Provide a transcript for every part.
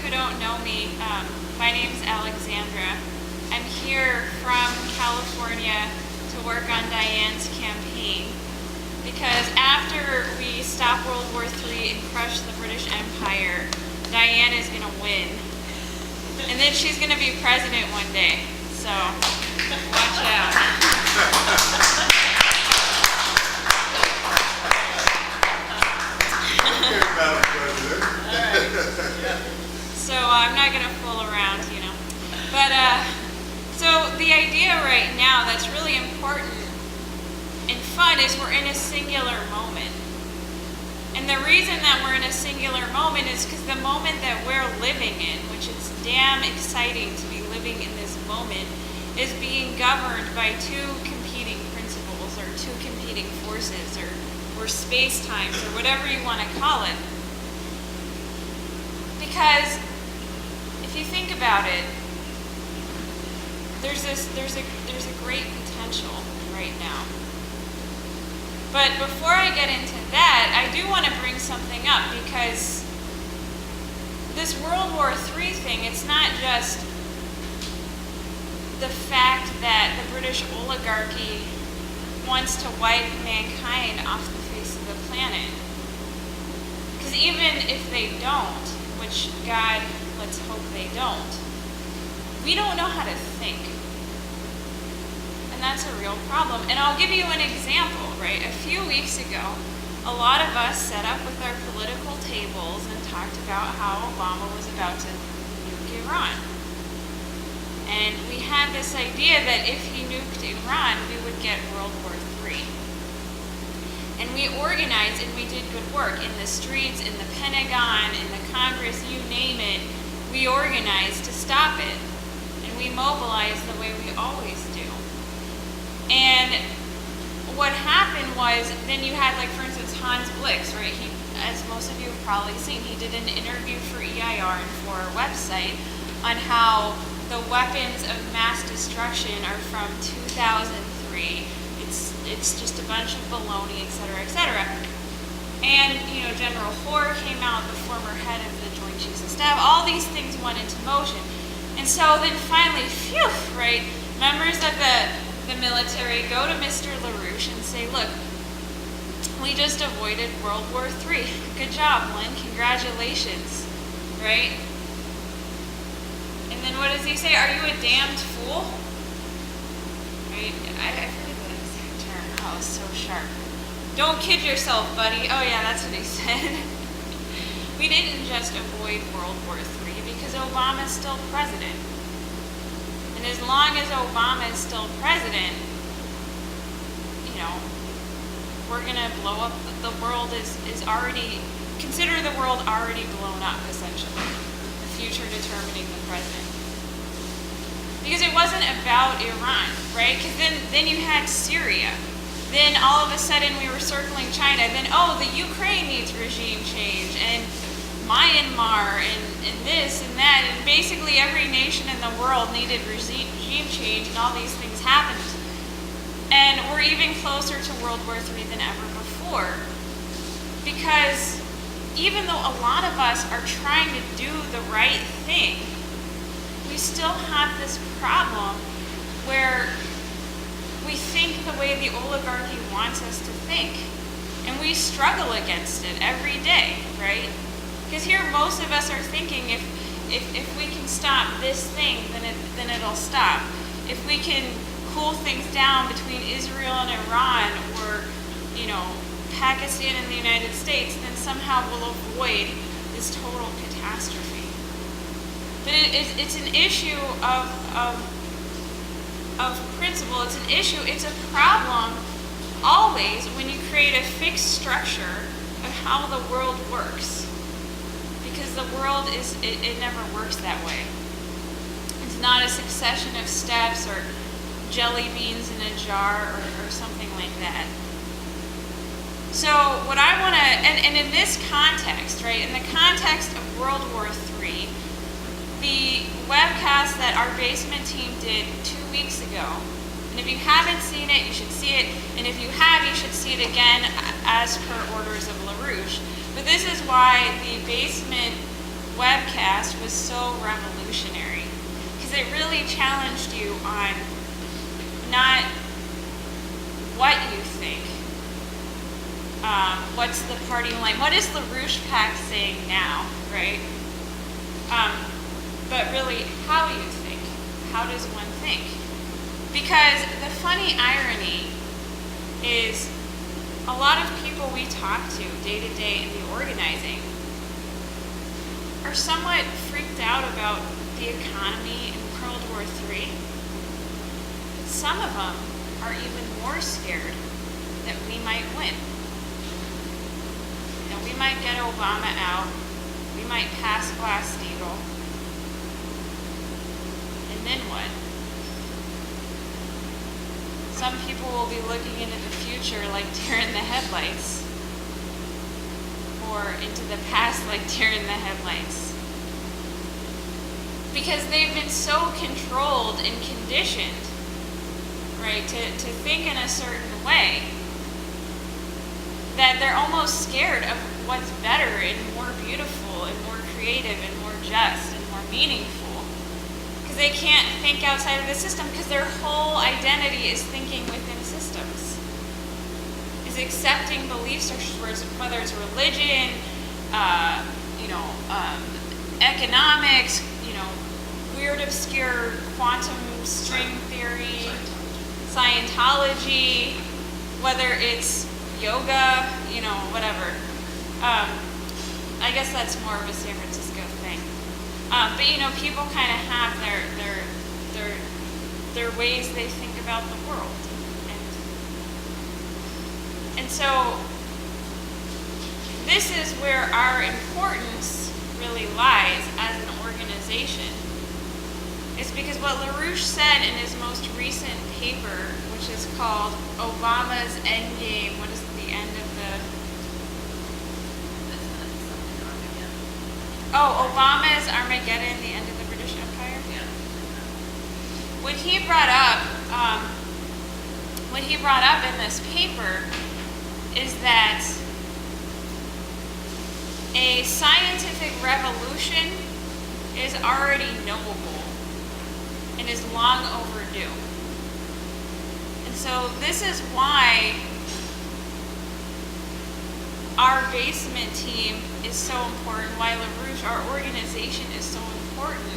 who don't know me, my name's Alexandra. I'm here from California to work on Diane's campaign because after we stop World War III and crush the British Empire, Diane is going to win. And then she's going to be president one day. So, watch out. So I'm not going to fool around, you know. But, so the idea right now that's really important and fun is we're in a singular moment. And the reason that we're in a singular moment is because the moment that we're living in, which is damn exciting to be living in this moment, is being governed by two competing principles or two competing forces or space-times or whatever you want to call it. Because if you think about it, there's a great potential right now. But before I get into that, I do want to bring something up because this World War III thing, it's not just the fact that the British oligarchy wants to wipe mankind off the face of the planet. Because even if they don't, which God, let's hope they don't, we don't know how to think. And that's a real problem. And I'll give you an example, right? A few weeks ago, a lot of us set up with our political tables and talked about how Obama was about to nuke Iran. And we had this idea that if he nuked Iran, we would get World War III. And we organized and we did good work in the streets, in the Pentagon, in the Congress, you name it. We organized to stop it. And we mobilized the way we always do. And what happened was, then you had, like, for instance, Hans Blix, right? He, as most of you have probably seen, he did an interview for EIR and for our website on how the weapons of mass destruction are from 2003. It's just a bunch of baloney, et cetera, et cetera. And, you know, General Hoare came out, the former head of the Joint Chiefs of Staff. All these things went into motion. And so then finally, phew, right, members of the military go to Mr. LaRouche and say, look, we just avoided World War III. Good job, Lynn. Congratulations, right? And then what does he say? Are you a damned fool? Right? I forget the exact term. Oh, it's so sharp. Don't kid yourself, buddy. Oh, yeah, that's what he said. We didn't just avoid World War III because Obama's still president. And as long as Obama is still president, you know, we're going to blow up. The world is already, consider the world already blown up, essentially. The future determining the present. Because it wasn't about Iran, right? Because then you had Syria. Then all of a sudden we were circling China. Then, oh, the Ukraine needs regime change. And Myanmar and this and that. And basically every nation in the world needed regime change. And all these things happened. And we're even closer to World War III than ever before. Because even though a lot of us are trying to do the right thing, we still have this problem where we think the way the oligarchy wants us to think. And we struggle against it every day, right? Because here most of us are thinking if we can stop this thing, then it'll stop. If we can cool things down between Israel and Iran, or, you know, Pakistan and the United States, then somehow we'll avoid this total catastrophe. But it's an issue of principle. It's an issue. It's a problem always when you create a fixed structure of how the world works. Because the world it never works that way. It's not a succession of steps or jelly beans in a jar or something like that. So what I want to, and in this context, right, in the context of World War III, the webcast that our basement team did 2 weeks ago, and if you haven't seen it, you should see it, and if you have, you should see it again as per orders of LaRouche. But this is why the basement webcast was so revolutionary because it really challenged you on not what you think. What's the party line? What is LaRouche Pact saying now, right? But really, how you think. How does one think? Because the funny irony is a lot of people we talk to day to day in the organizing are somewhat freaked out about the economy in World War III. Some of them are even more scared that we might win. You know, we might get Obama out. We might pass Glass-Steagall. And then what? Some people will be looking into the future like deer in the headlights. Or into the past like deer in the headlights. Because they've been so controlled and conditioned, right, to think in a certain way that they're almost scared of what's better and more beautiful and more creative and more just and more meaningful. Because they can't think outside of the system because their whole identity is thinking within systems. Is accepting belief structures, whether it's religion, economics, weird, obscure quantum string theory, Scientology, whether it's yoga, whatever. I guess that's more of a San Francisco thing. But people kind of have their ways they think about the world, and so this is where our importance really lies as an organization. It's because what LaRouche said in his most recent paper, which is called Obama's Endgame, what is the end of the... Obama's Armageddon, the end of the British Empire? Yeah. What he brought up in this paper is that a scientific revolution is already knowable and is long overdue. And so this is why our basement team is so important, why LaRouche, our organization, is so important.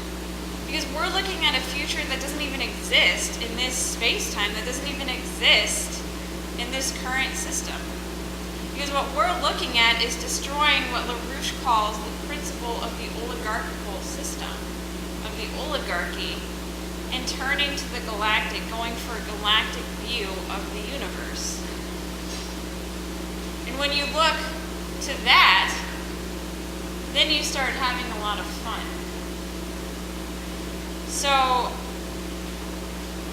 Because we're looking at a future that doesn't even exist in this space-time, that doesn't even exist in this current system. Because what we're looking at is destroying what LaRouche calls the principle of the oligarchical system, of the oligarchy, and turning to the galactic, going for a galactic view of the universe. And when you look to that, then you start having a lot of fun. So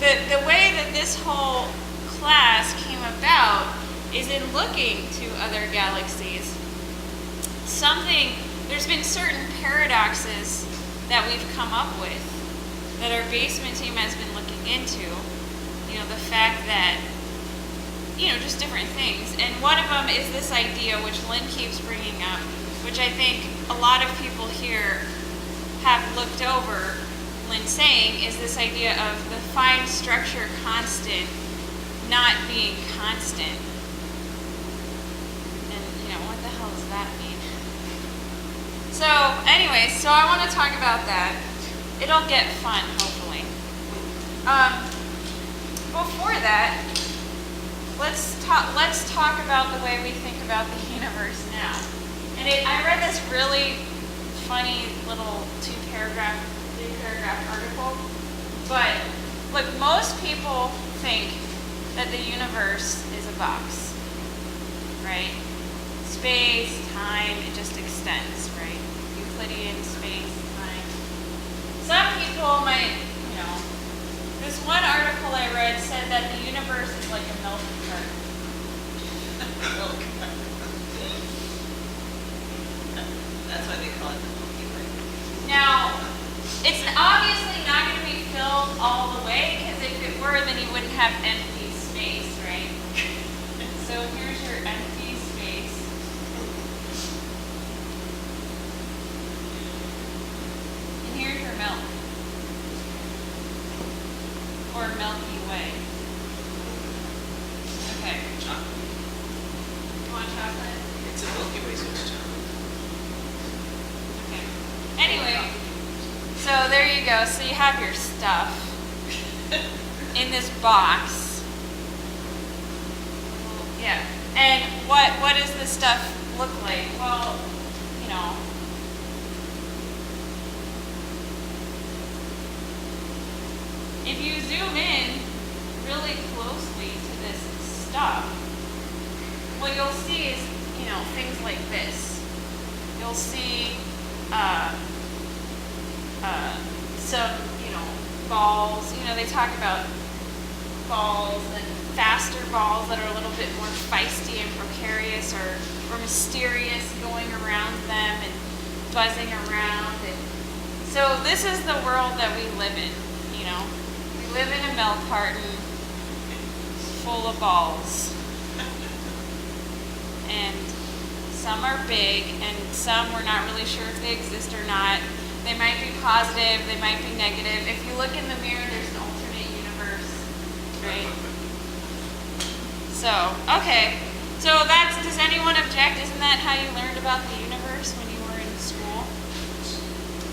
the way that this whole class came about is in looking to other galaxies. There's been certain paradoxes that we've come up with that our basement team has been looking into. The fact that, just different things. And one of them is this idea, which Lynn keeps bringing up, which I think a lot of people here have looked over, Lynn saying, is this idea of the fine structure constant not being constant. And, what the hell does that mean? So, anyways, I want to talk about that. It'll get fun, hopefully. Before that, let's talk about the way we think about the universe now. And I read this really funny little three-paragraph article. But look, most people think that the universe is a box, right? Space, time, it just extends, right? Euclidean space, time. Some people might, this one article I read said that the universe is like a milk carton. That's why they call it the Milky Way. Now, it's obviously not going to be filled all the way, because if it were, then you wouldn't have empty space, right? So here's your empty space. or Milky Way? Okay. Chocolate. You want chocolate? It's a Milky Way, so it's chocolate. Okay. Anyway, so there you go. So you have your stuff in this box. Yeah. And what does this stuff look like? Well, you know, if you zoom in really closely to this stuff, what you'll see is, you know, things like this. You'll see some, you know, balls. You know, they talk about balls and faster balls that are a little bit more feisty and precarious or mysterious going around them and buzzing around. And so this is the world that we live in, you know. We live in a milk carton full of balls. And some are big and some we're not really sure if they exist or not. They might be positive, they might be negative. If you look in the mirror, there's an alternate universe, right? So, okay. So does anyone object? Isn't that how you learned about the universe when you were in school?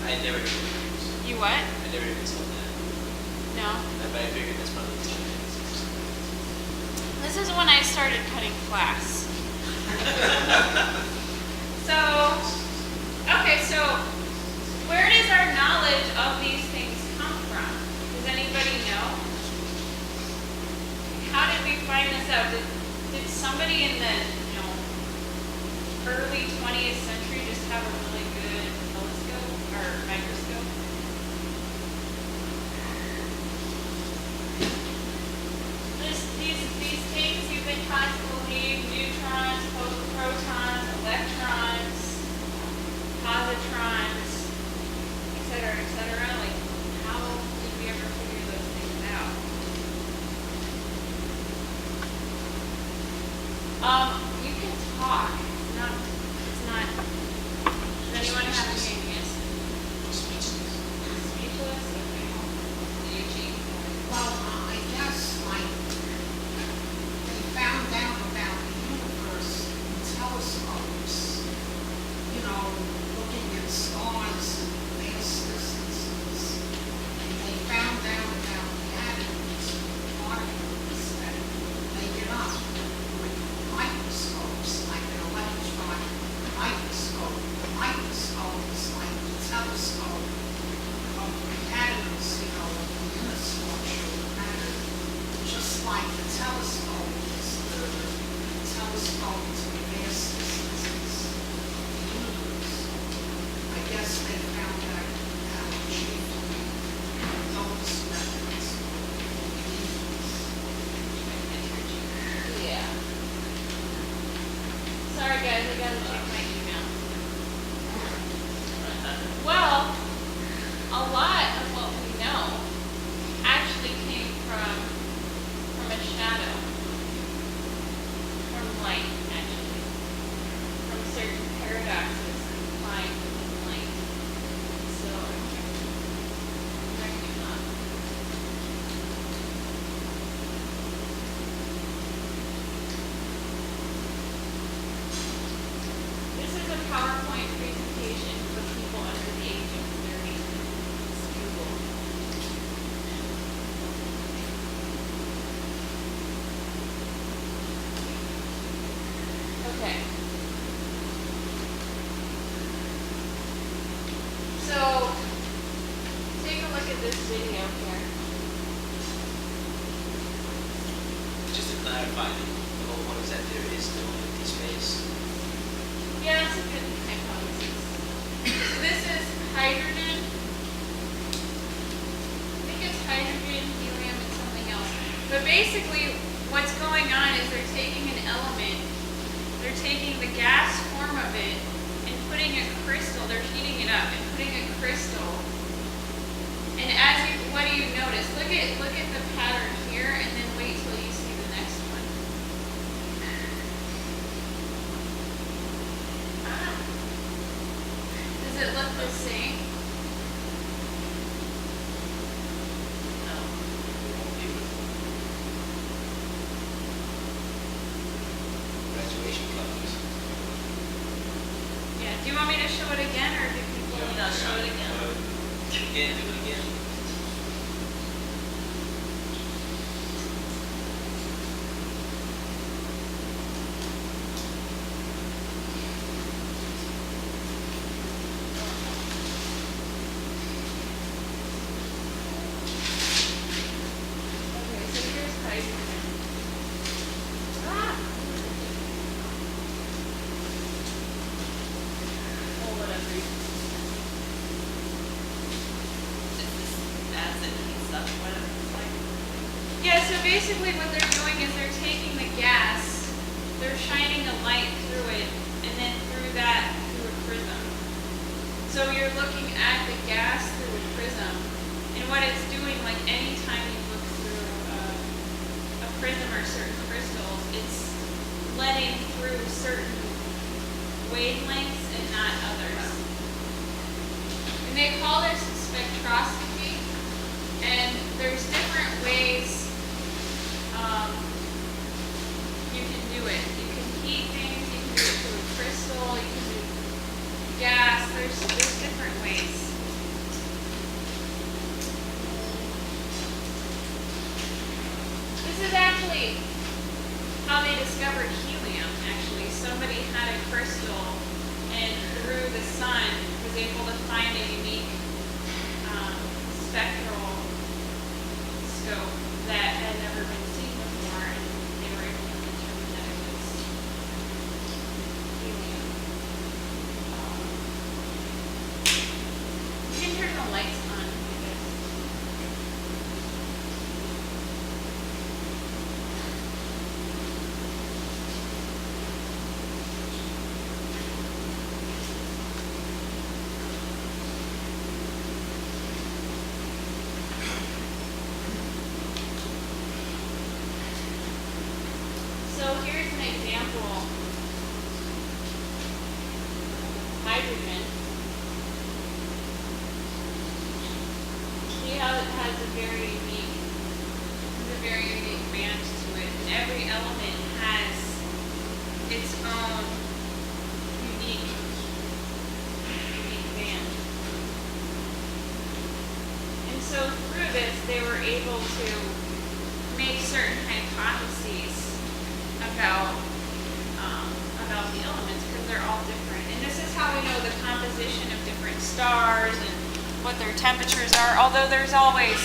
I never heard of it. You what? I never even saw that. No? But I figured that's probably the time. This is when I started cutting class. So, okay, so where does our knowledge of these things come from? Does anybody know? How did we find this out? Did somebody in the, you know, early 20th century just have a really good telescope or microscope? These things you've been taught to believe, neutrons, protons, electrons, positrons, etc., like, how did we ever figure those things out? You can talk. It's not. Does anyone have any ideas? Speechless. Speechless? Okay. Eugene? Well, I guess, like, they found out about the universe in telescopes, you know, looking at stars and vast distances, and they found out about the atoms and particles that make it up with microscopes, like an electron microscope. The microscope is like the telescope of the atoms, you know, the inner structure of matter, just like the telescope is the telescope to the vast distances of the universe. I guess they found out chiefly those methods of the Yeah. Sorry guys, I gotta check my email. Well, a lot of what we know actually came from a shadow, from light, actually, from certain paradoxes implied within light. So, correct me if not. This is a PowerPoint presentation for people under the age of 30. It's Google. Okay. So, take a look at this video here. Just to clarify, the whole point is that there is no empty space. Yeah, that's a good hypothesis. So this is hydrogen. I think it's hydrogen, helium, and something else. But basically, what's going on is they're taking an element, they're taking the gas form of it and putting a crystal, they're heating it up and putting a crystal. And what do you notice? Look at the pattern here and then wait till you see the next one. Does it look the same? No. It Do you want me to show it again, or do people? You know, show it again. Again, do it again. Okay, so here's hydrogen. Ah! Oh, whatever. This is, that's it, heats up, whatever it's like. Yeah, so basically what they're doing is they're taking the gas, they're shining a light through it, and then through that, through a prism. So you're looking at the gas through a prism, and what it's doing, like anytime you look through a prism or certain crystals, it's letting through certain wavelengths and not others. And they call this spectroscopy, and there's different ways you can do it. You can heat things, you can do it through a crystal, you can do gas, there's different ways. This is actually how they discovered helium, actually. Somebody had a crystal and through the sun was able to find a unique spectral scope that had never been seen before, and they were able to determine that it was helium. You can turn the lights on, I guess. So here's an example of hydrogen. See how it has a very unique band to it. And every element has its own unique band. And so through this, they were able to make certain hypotheses about the elements, because they're all different. And this is how we know the composition of different stars and what their temperatures are, although there's always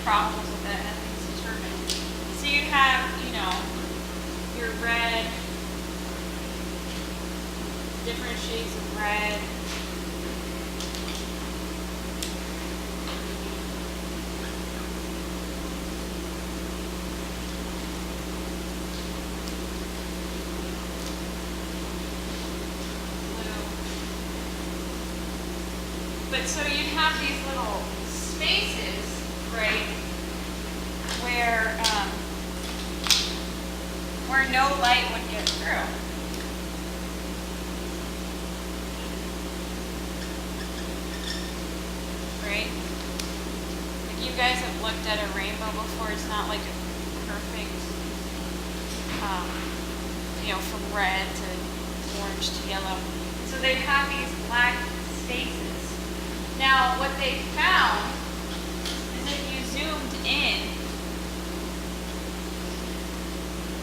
problems with that, nothing's determined. So you'd have, your red, different shades of red. But so you'd have these little spaces, right, where no light would get through. Right? Like you guys have looked at a rainbow before, it's not like a perfect, from red to orange to yellow. So they'd have these black spaces. Now, what they found is if you zoomed in,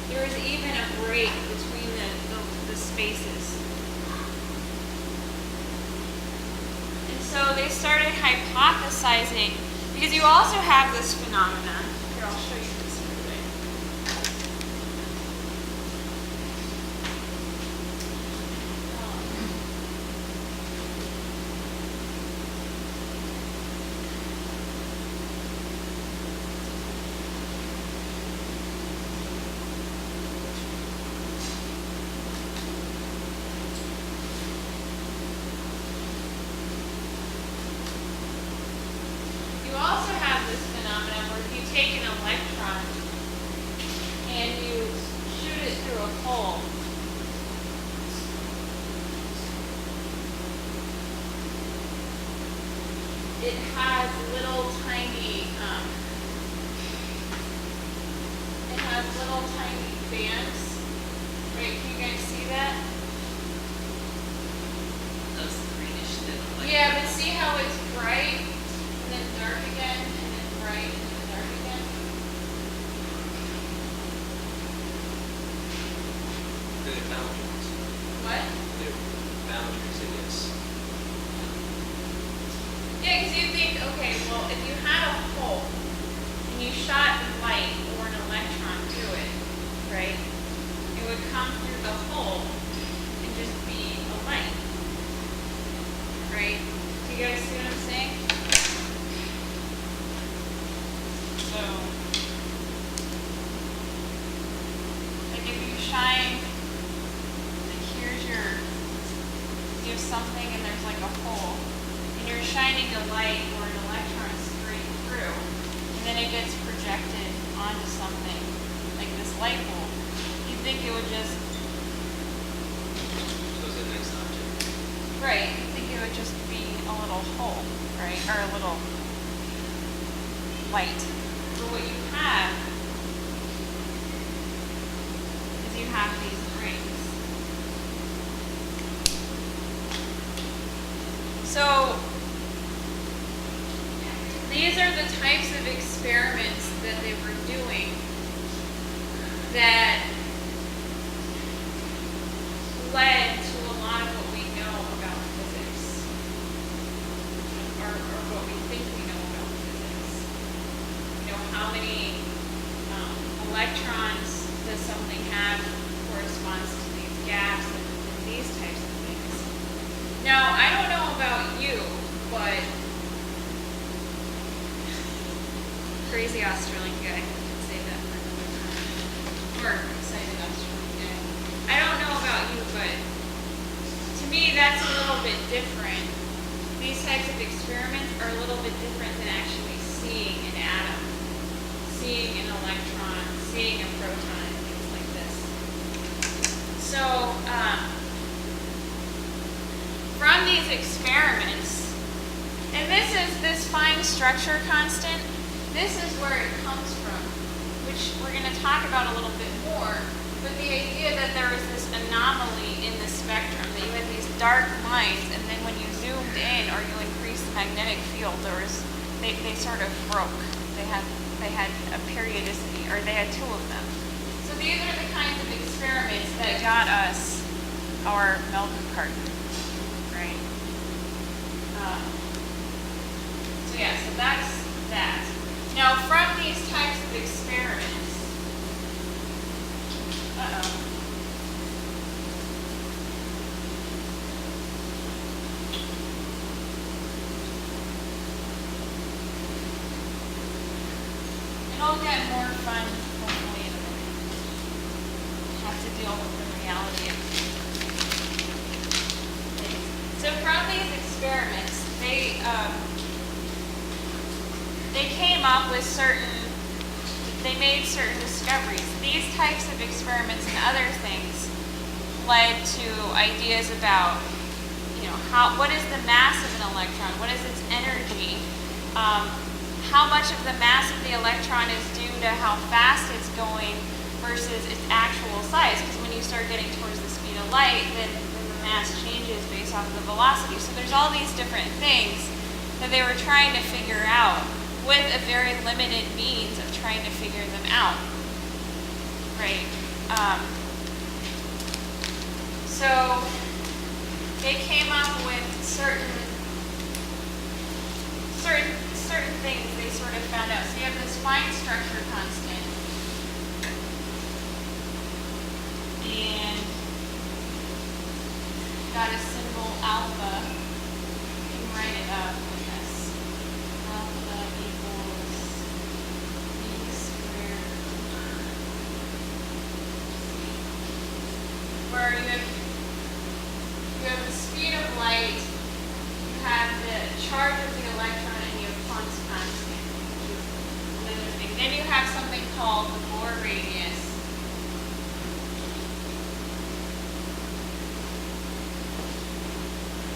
there was even a break between the spaces. And so they started hypothesizing, because you also have this phenomenon. Here, I'll show you this real quick. You also have this phenomenon where if you take an electron and you shoot it through a hole, it has little tiny bands. Right, can you guys see that? Those Yeah, but see how it's bright and then dark again and then bright and then dark again? They're boundaries. What? They're boundaries, I guess. Yeah, because you think, okay, well, if you had a hole and you shot light or an electron through it, right? It would come through the hole and just be a light, right? Do you guys see what I'm saying? So, like if you shine, like here's your, you have something and there's like a hole, and you're shining a light or an electron straight through, and then it gets projected onto something, like this light bulb, you'd think it would just, Goes to the next object. right, you'd think it would just be a little hole, right, or a little light. But what you have is you have these rings. So these are the types of experiments that they were doing that led to a lot of what we know about physics, or what we think we know about physics. You know, how many electrons does something have corresponds to these gaps and these types of things. Now, I don't know about you, but crazy Australian guy. Save that for another time. Or excited Australian guy. I don't know about you, but to me that's a little bit different. These types of experiments are a little bit different than actually seeing an atom, seeing an electron, seeing a proton, and things like this. So, from these experiments, and this fine structure constant, this is where it comes from, which we're going to talk about a little bit more, but the idea that there was this anomaly in the spectrum, that you had these dark lines, and then when you zoomed in or you increased the magnetic field, they sort of broke. They had a periodicity, or they had two of them. So these are the kinds of experiments that got us our milk carton, right? So yeah, so that's that. Now, from these types of experiments, it'll get more fun, hopefully, in a minute. Have to deal with the reality of things. So from these experiments, they came up with they made certain discoveries. These types of experiments and other things led to ideas about, what is the mass of an electron? What is its energy? How much of the mass of the electron is due to how fast it's going versus its actual size? Because when you start getting towards the speed of light, then the mass changes based off of the velocity. So there's all these different things that they were trying to figure out with a very limited means of trying to figure them out, right? So they came up with certain things they sort of found out. So you have this fine structure constant, and got a symbol alpha. You can write it up with this. Alpha equals E squared over C. Where you have the speed of light, you have the charge of the electron, and you have Planck's constant, which is another thing. Then you have something called the Bohr radius.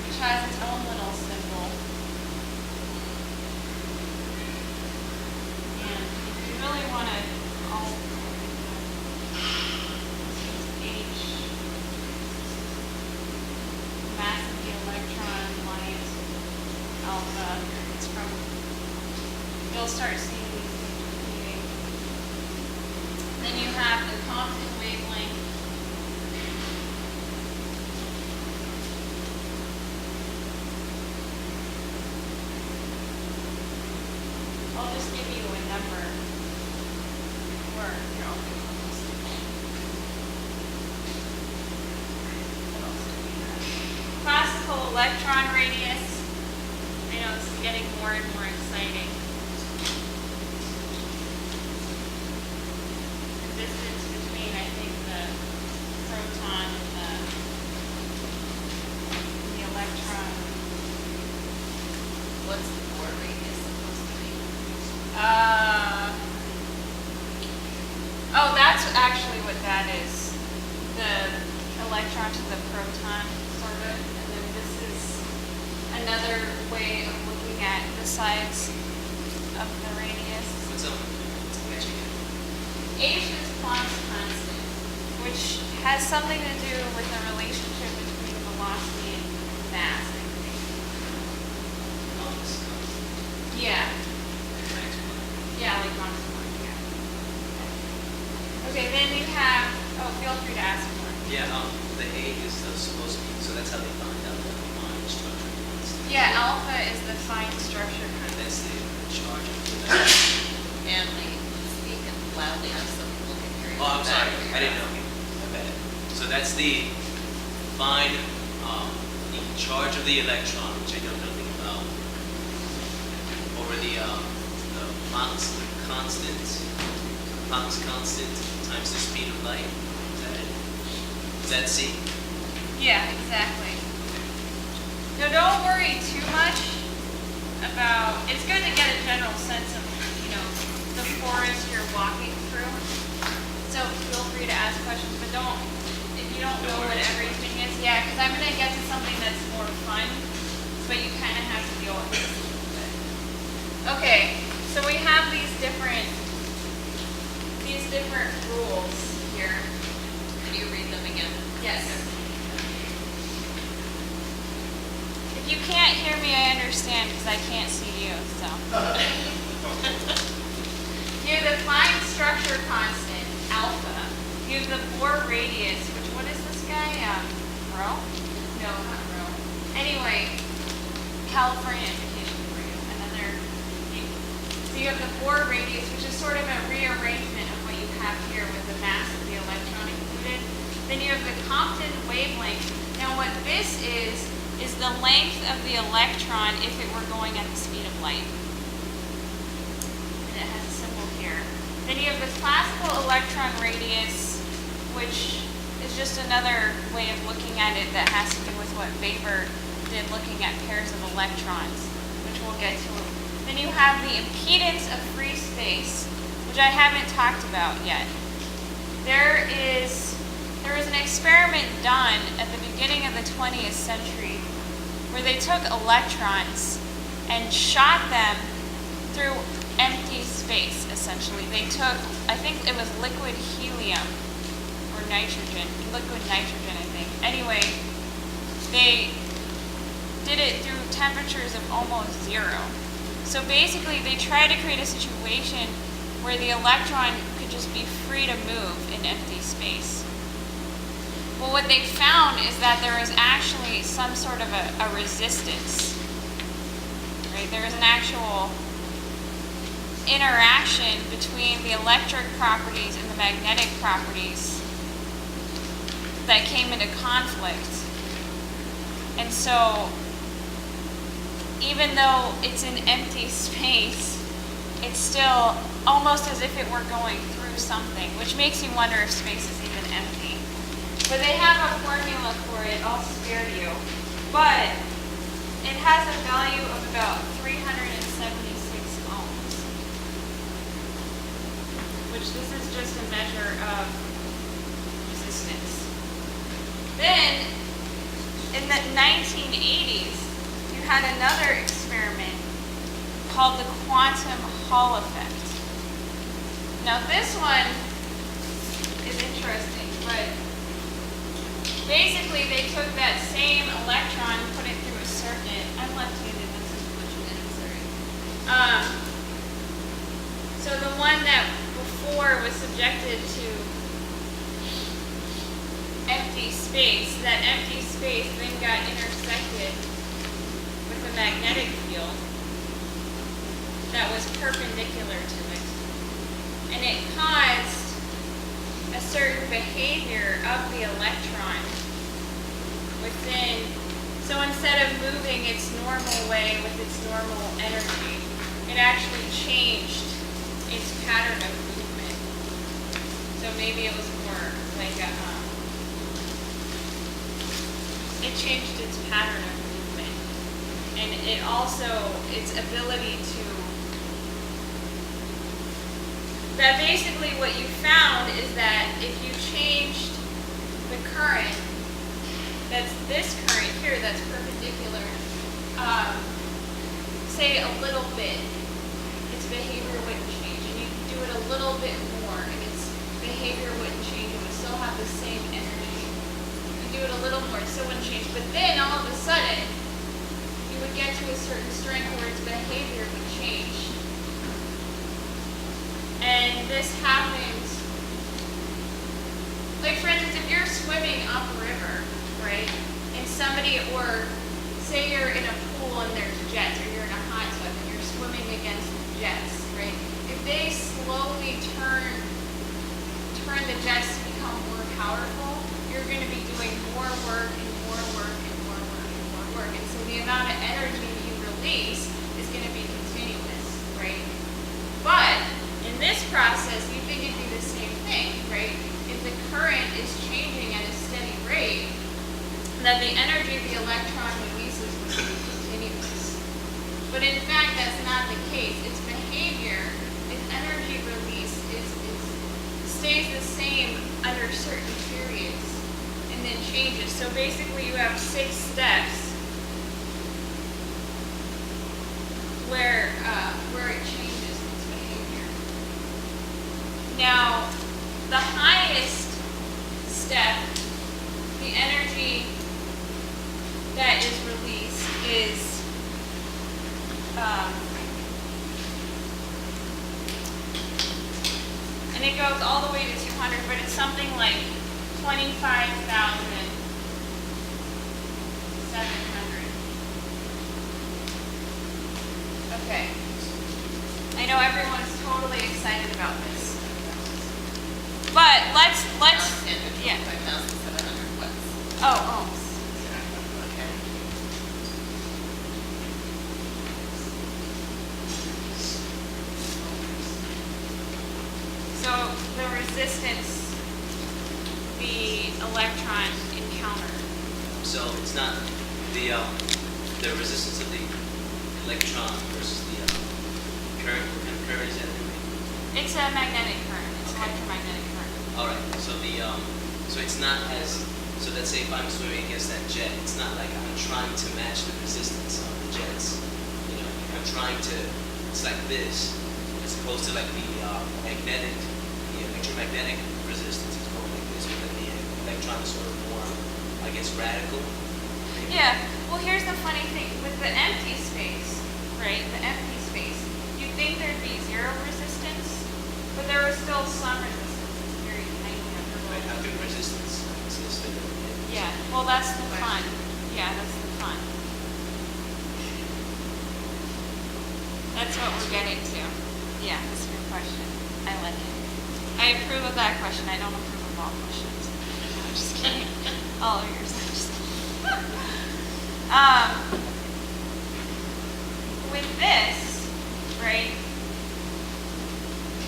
Which has its own little symbol. And if you really want to, this is H, mass of the electron, light, alpha. It's from, you'll start seeing these things repeating. Then you have the Compton wavelength. I'll just give you a number for your own context. What else do we have? Classical electron radius. I know this is getting more and more exciting. The distance between, I think, the proton and the electron. What's the Bohr radius supposed to be? Oh, that's actually what that is. The electron to the proton, sort of. And then this is another way of looking at the size of the radius. What's up? What's again? H is Planck's constant, which has something to do with the relationship between velocity and mass, I think. Oh, this is constant. Yeah. Max Planck. Yeah, like Planck's constant, yeah. Okay, then you have, oh, feel free to ask more. Yeah, the A is supposed to be, so that's how they find out the line structure. Yeah, alpha is the fine structure And kind of. that's the charge of the electron. And like, speak loudly so people can hear you. Oh, I'm sorry, Back. I didn't know. My bad. So that's the fine, the charge of the electron, which I know nothing about, over the Planck's constant times the speed of light. Is that it? Is that C? Yeah, exactly. No, don't worry too much about, it's good to get a general sense of, the forest you're walking through. So feel free to ask questions, but if you don't know what everything is, yeah, because I'm going to get to something that's more fun, but you kind of have to deal with this a little bit. Okay, so we have these different rules here. Can you read them again? Yes. If you can't hear me, I understand because I can't see you, so. You have the fine structure constant, alpha. You have the Bohr radius, which, what is this guy? Rho? No, not Rho. Anyway, California education for you. So you have the Bohr radius, which is sort of a rearrangement of what you have here with the mass of the electron included. Then you have the Compton wavelength. Now what this is the length of the electron if it were going at the speed of light. And it has a symbol here. Then you have the classical electron radius, which is just another way of looking at it that has to do with what Weber did looking at pairs of electrons, which we'll get to. Then you have the impedance of free space, which I haven't talked about yet. There was an experiment done at the beginning of the 20th century where they took electrons and shot them through empty space, essentially. They took, I think it was liquid helium or nitrogen, liquid nitrogen, I think. Anyway, they did it through temperatures of almost 0. So basically, they tried to create a situation where the electron could just be free to move in empty space. Well, what they found is that there is actually some sort of a resistance, right? There is an actual interaction between the electric properties and the magnetic properties that came into conflict. And so, even though it's an empty space, it's still almost as if it were going through something, which makes you wonder if space is even empty. But they have a formula for it, I'll spare you. But it has a value of about 376 ohms, which this is just a measure of resistance. Then, in the 1980s, you had another experiment called the quantum Hall effect. Now this one is interesting, but basically they took that same electron, put it through a circuit. I'm left-handed, this is what So the one that before was subjected to empty space, that empty space then got intersected with a magnetic field that was perpendicular to it. And it caused a certain behavior of the electron within. So instead of moving its normal way with its normal energy, it actually changed its pattern of movement. So maybe it was more like a, it changed its pattern of movement. And it also, its ability to, that basically what you found is that if you changed the current, that's this current here that's perpendicular, say a little bit, its behavior wouldn't change. And you do it a little bit more and its behavior wouldn't change. It would still have the same energy. You do it a little more, it still wouldn't change. But then all of a sudden, you would get to a certain strength where its behavior would change. And this happens, like for instance, if you're swimming up a river, right, and somebody, or say you're in a pool and there's jets, or you're in a hot tub and you're swimming against jets, right, if they slowly turn the jets to become more powerful, you're going to be doing more work and more work and more work and more work. And so the amount of energy you release is going to be continuous, right? But in this process, you think it'd be the same thing, right? If the current is changing at a steady rate, that the energy the electron releases would be continuous. But in fact, that's not the case. Its behavior, its energy release stays the same under certain periods and then changes. So basically you have 6 steps where it changes its behavior. Now, the highest step, the energy that is released is and it goes all the way to 200, but it's something like 25,700. Okay. I know everyone's totally excited about this. But let's yeah. 5,700 watts. Oh. Okay. So the resistance the electron encountered. So it's not the resistance of the electron versus the current. What kind of current is that? It's a magnetic current. It's Okay. electromagnetic current. All right. So so it's not as, so let's say if I'm swimming against that jet, it's not like I'm trying to match the resistance of the jets. You know, I'm trying to. It's like this, as opposed to like the electromagnetic resistance is going like this, but then the electron is sort of more, I guess, radical. Maybe. Yeah. Well, here's the funny thing with the empty space, right? The empty space. You'd think there'd be 0 resistance, but there was still some resistance. It's very tiny. Right, how could resistance exist? Yeah. Well, that's the fun. Yeah, that's the fun. That's what we're getting to. Yeah, that's a good question. I like it. I approve of that question. I don't approve of all questions. No, I'm just kidding. All of yours. I'm just kidding. With this, right,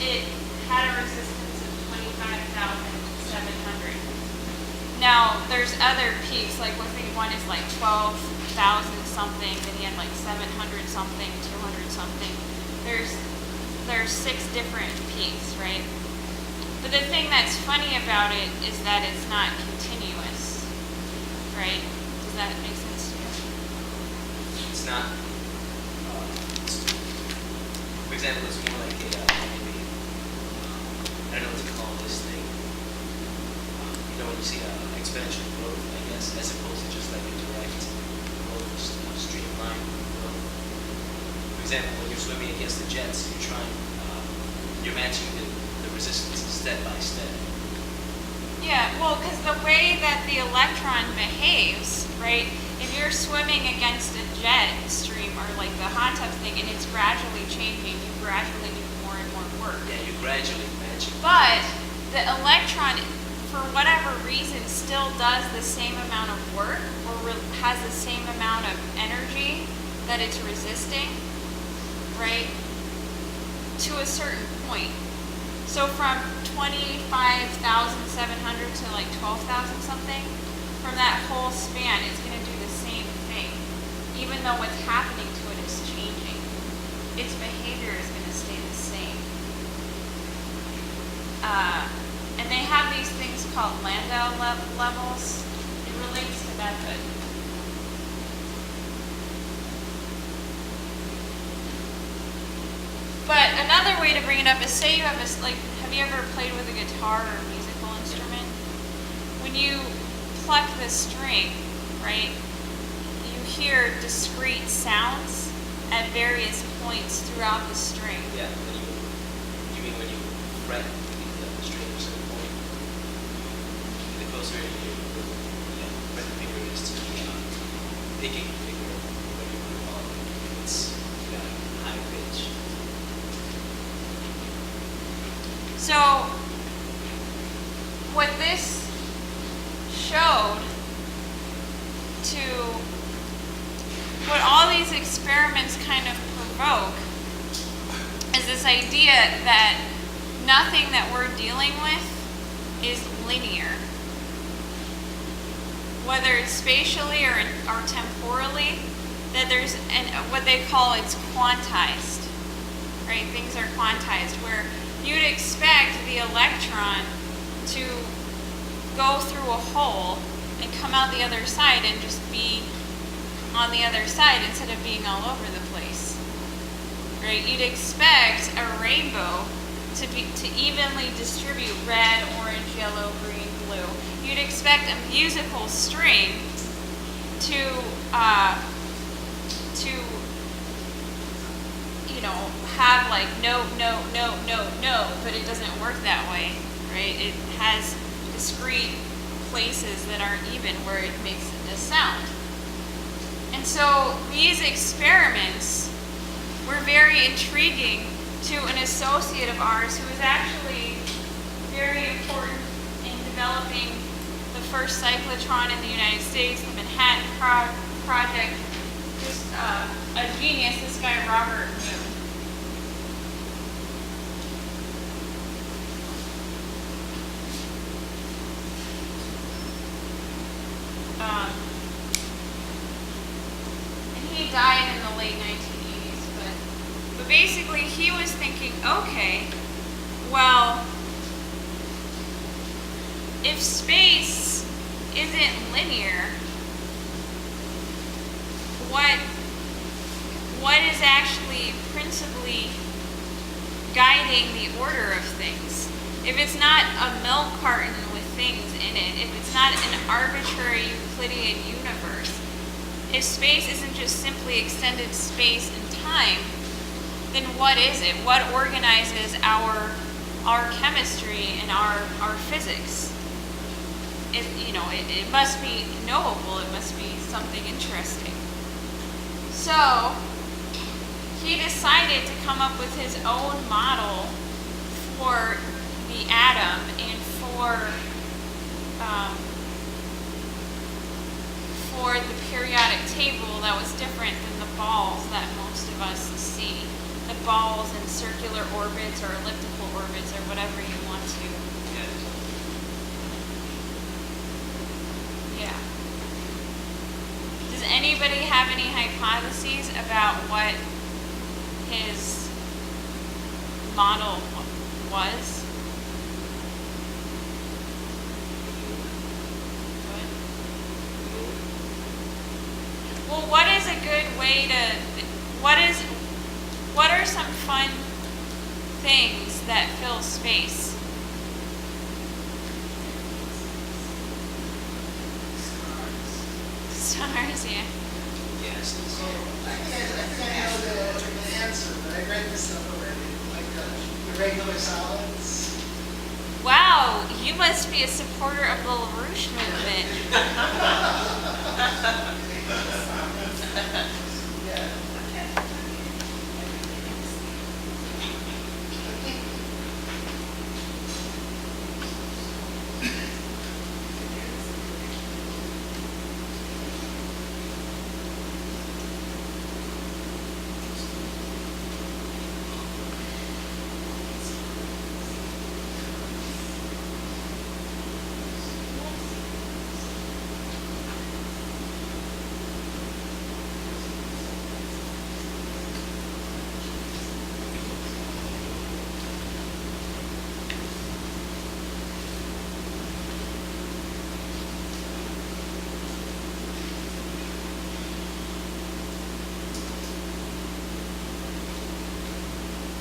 it had a resistance of 25,700. Now, there's other peaks, like I think one is like 12,000 something, then you had like 700 something, 200 something. There's 6 different peaks, right? But the thing that's funny about it is that it's not continuous, right? Does that make sense to you? It's not. For example, it's more like a maybe, I don't know what to call this thing. You know when you see exponential growth, I guess, as opposed to just like a direct growth, streamline growth. example, when you're swimming against the jets, you're matching the resistance step by step. Yeah, well, because the way that the electron behaves, right? If you're swimming against a jet stream or like the hot tub thing and it's gradually changing, you gradually do more and more work. Yeah, you gradually match it. But the electron, for whatever reason, still does the same amount of work or has the same amount of energy that it's resisting, right? To a certain point. So from 25,700 to like 12,000 something, from that whole span, it's going to do the same thing. Even though what's happening to it is changing, its behavior is going to stay the same. And they have these things called Landau levels. It relates to that, But another way to bring it up is, say you have have you ever played with a guitar or a musical instrument? When you pluck the string, right, you hear discrete sounds at various points throughout the string. Yeah, you mean when you fret the string at a certain point? The closer you fret the finger is to the picking finger, whatever you want to call it. It's got a high pitch. So, what this showed what all these experiments kind of provoke is this idea that nothing that we're dealing with is linear. Whether it's spatially or temporally, that there's what they call it's quantized, right? Things are quantized, where you'd expect the electron to go through a hole and come out the other side and just be on the other side instead of being all over the place, right? You'd expect a rainbow to evenly distribute red, orange, yellow, green, blue. You'd expect a musical string to have like note, but it doesn't work that way, right? It has discrete places that aren't even where it makes a sound. And so these experiments were very intriguing to an associate of ours who was actually very important in developing the first cyclotron in the United States, the Manhattan Project. Just a genius, this guy Robert Moon. And he died in the late 1980s, but basically he was thinking, okay, well, if space isn't linear, what is actually principally guiding the order of things? If it's not a milk carton with things in it, if it's not an arbitrary Euclidean universe, if space isn't just simply extended space and time, then what is it? What organizes our chemistry and our physics? It must be knowable. It must be something interesting. So he decided to come up with his own model for the atom and for the periodic table that was different than the balls that most of us see. The balls in circular orbits or elliptical orbits or whatever you want to. Yeah. Does anybody have any hypotheses about what his model was? Well, what is a good way to, what are some fun things that fill space? Stars, yeah. Gases. I think I know the read this stuff already, like irregular solids. Wow, you must be a supporter of the LaRouche movement. Yeah.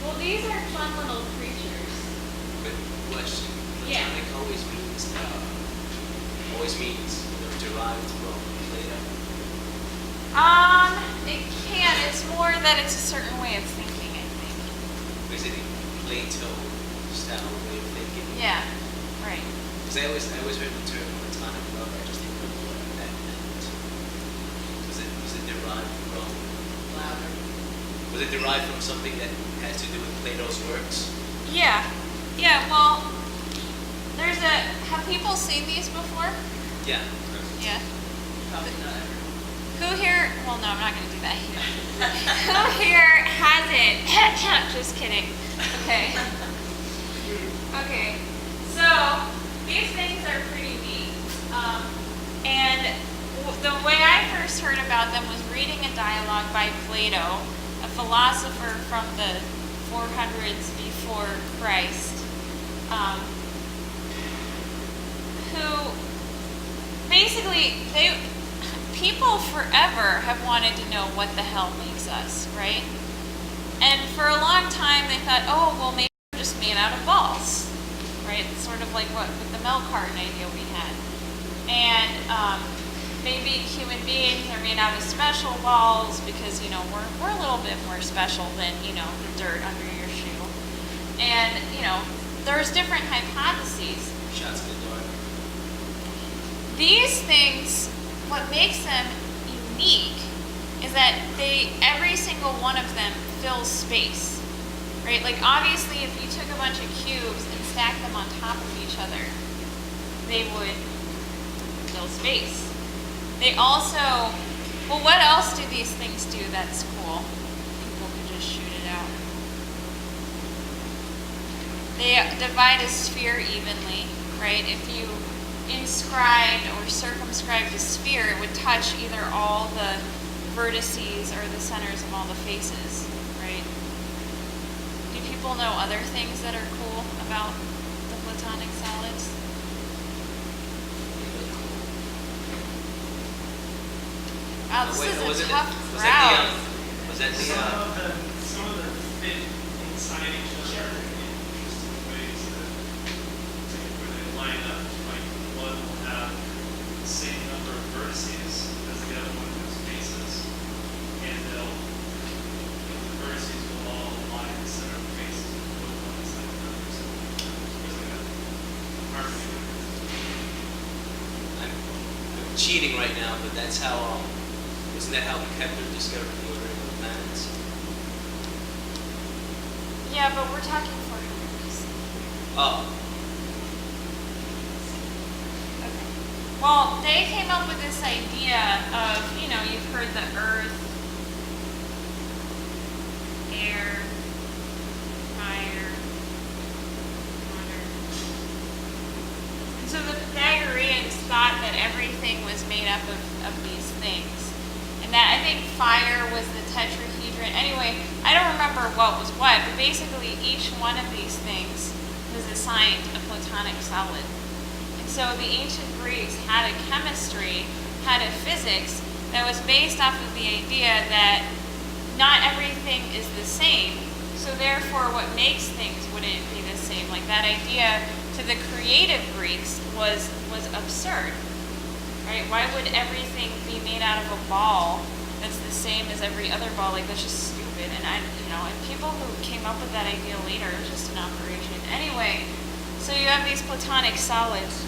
Well, these are fun little creatures. Good question. Yeah. Platonic always means derived from Plato. It can. It's more that it's a certain way of thinking, I think. Is it a Plato style way of thinking? Yeah, right. Because I always heard the term platonic love. I just didn't know what that meant. Was it derived from? Louder. Was it derived from something that has to do with Plato's works? Yeah. Yeah, well, have people seen these before? Yeah. Yeah. Probably not everyone. Who here, well, no, I'm not going to do that here. Who here hasn't? Just kidding. Okay. Okay. So, these things are pretty neat. And the way I first heard about them was reading a dialogue by Plato, a philosopher from the 400s before Christ, who basically, people forever have wanted to know what the hell makes us, right? And for a long time they thought, oh, well, maybe we're just made out of balls, right? It's sort of like what with the milk carton idea we had. And maybe human beings are made out of special balls because, we're a little bit more special than, the dirt under your shoe. And, there's different hypotheses. Shots in the dark. These things, what makes them unique is that every single one of them fills space, right? Like obviously if you took a bunch of cubes and stacked them on top of each other, they would fill space. They also, well, what else do these things do that's cool? People can just shoot it out. They divide a sphere evenly, right? If you inscribed or circumscribed a sphere, it would touch either all the vertices or the centers of all the faces, right? Do people know other things that are cool about the Platonic solids? Wow, this is a tough crowd. Was that the? Some of them fit inside each other in interesting ways where they line up. Like one will have the same number of vertices as the other one has faces, and the vertices will all lie in the center of the faces, both one inside the other. So there's like a harmony with it. I'm cheating right now, but that's how. Wasn't that how Kepler discovered the order of the planets? Yeah, but we're talking 400 BC. Oh, Okay. Well, they came up with this idea of, you've heard the earth, air, fire, water. And so the Pythagoreans thought that everything was made up of these things. And that I think fire was the tetrahedron. Anyway, I don't remember what was what, but basically each one of these things was assigned a Platonic solid. And so the ancient Greeks had a chemistry, had a physics that was based off of the idea that not everything is the same. So therefore what makes things wouldn't be the same. Like that idea to the creative Greeks was absurd. Right? Why would everything be made out of a ball that's the same as every other ball. Like, that's just stupid. And and people who came up with that idea later, it was just an operation. Anyway, so you have these platonic solids.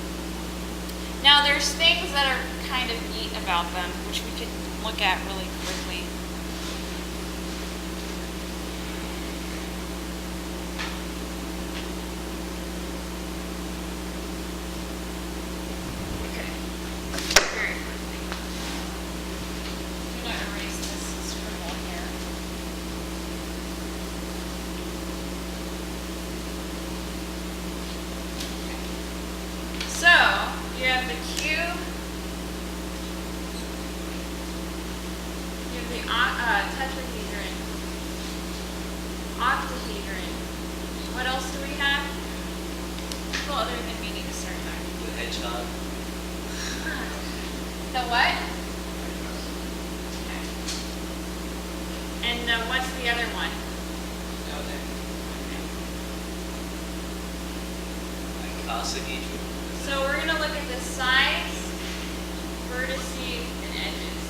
Now, there's things that are kind of neat about them, which we could look at really quickly. Okay. Very quickly. I'm going to erase this scribble here. So, you have the cube, you have the tetrahedron, octahedron. What else do we have? Well, other than meaning to start there. The hedgehog. The what? And what's the other one? Icosahedron. So we're going to look at the sides, vertices, and edges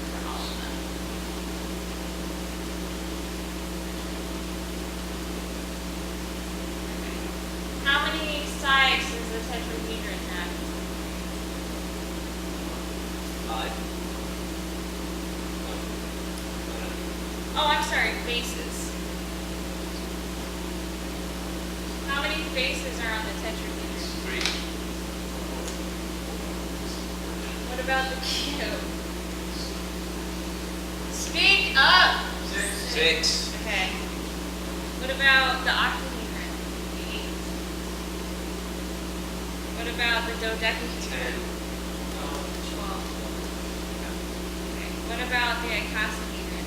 for all of them. Okay. How many sides does the tetrahedron have? 5. Oh, I'm sorry, faces. How many faces are on the tetrahedron? 3. What about the cube? Speak up! 6. Okay. What about the octahedron? 8. What about the dodecahedron? 12. Okay. What about the icosahedron?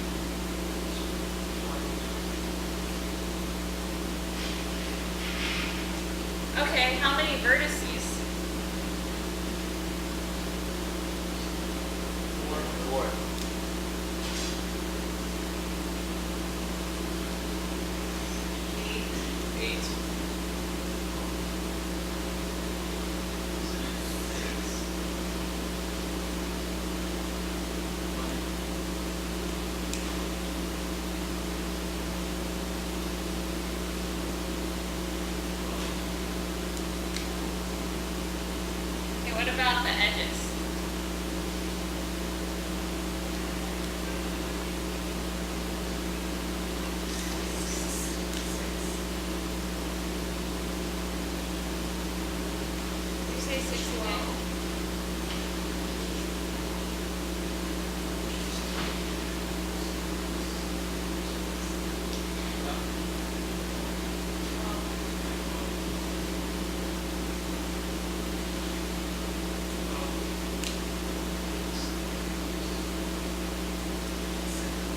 Okay, how many vertices? 4. 8. Okay, what about the edges? 6 again.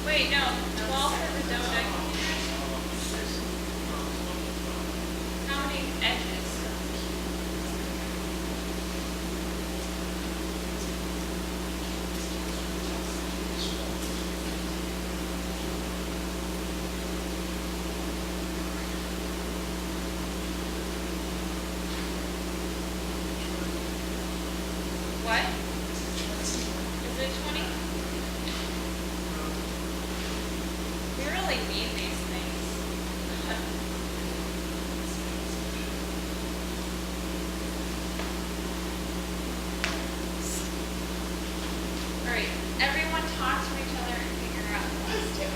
Wait, no, 12 for the dodecahedron. How many edges? What? Is it 20? We really need these things. All right, everyone talk to each other and figure out who wants to.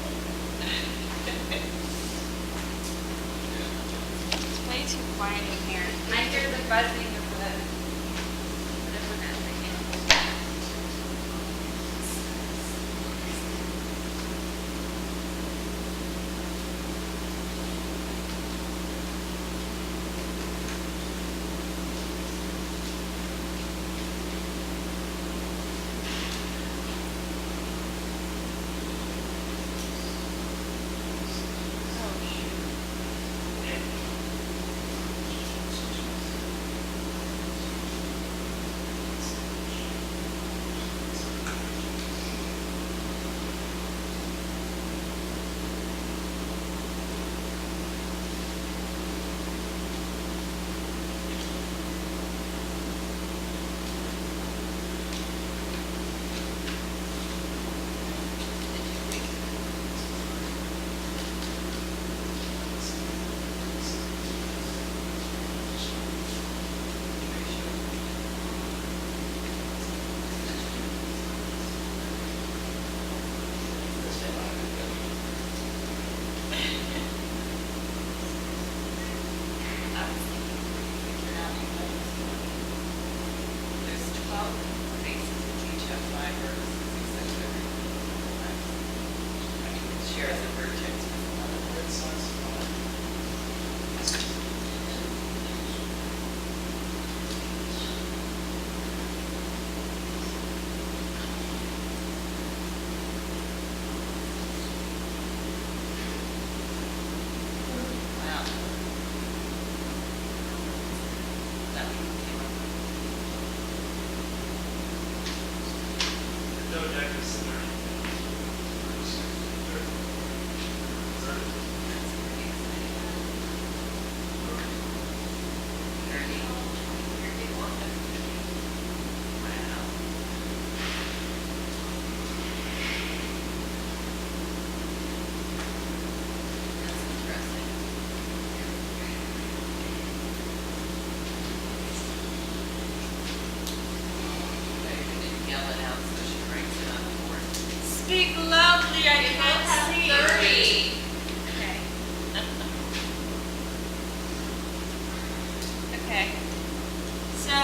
It's way too quiet in here. I hear the buzzing of the whatever that thing is. Oh, shoot. shares a vertex with another. Red size file. Wow. That came up. The deck is 30. 30. That's pretty exciting. 30. 31. Wow. That's interesting. Maybe we didn't yell it out so she writes it on the board. Speak loudly, I You can't both have see. 30. Okay. Okay. So,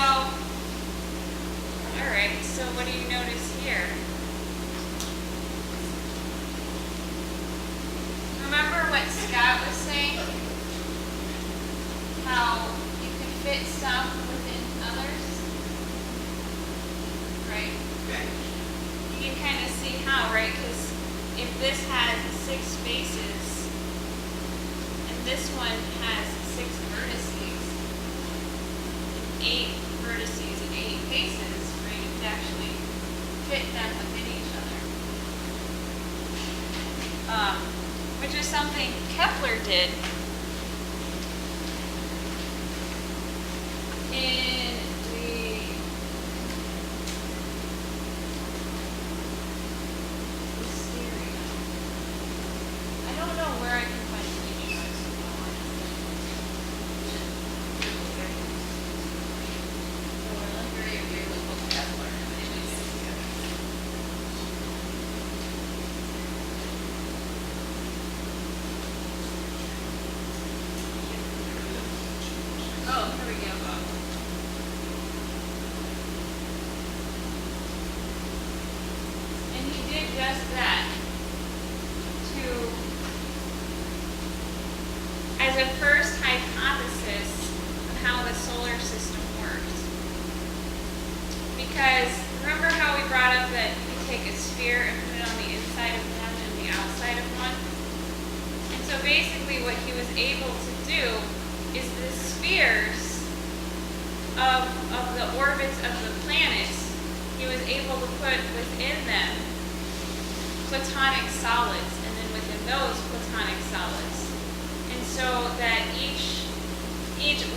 all right, so what do you notice here? Remember what Scott was saying? How you can fit some within others? Right? Okay. You can kind of see how, right? Because if this has 6 spaces, and this one has 6 vertices, and 8 vertices and 8 faces, right? You could actually fit them within each other. Which is something Kepler did in the Wisteria. I don't know where I can find the picture. Very agree with what Kepler anyways. Oh, here we go. And he did just that to, as a first hypothesis of how the solar system works. Because remember how we brought up that you take a sphere and put it on the inside of one and the outside of one? And so basically what he was able to do is the spheres of the orbits of the planets, he was able to put within them platonic solids, and then within those platonic solids. And so that each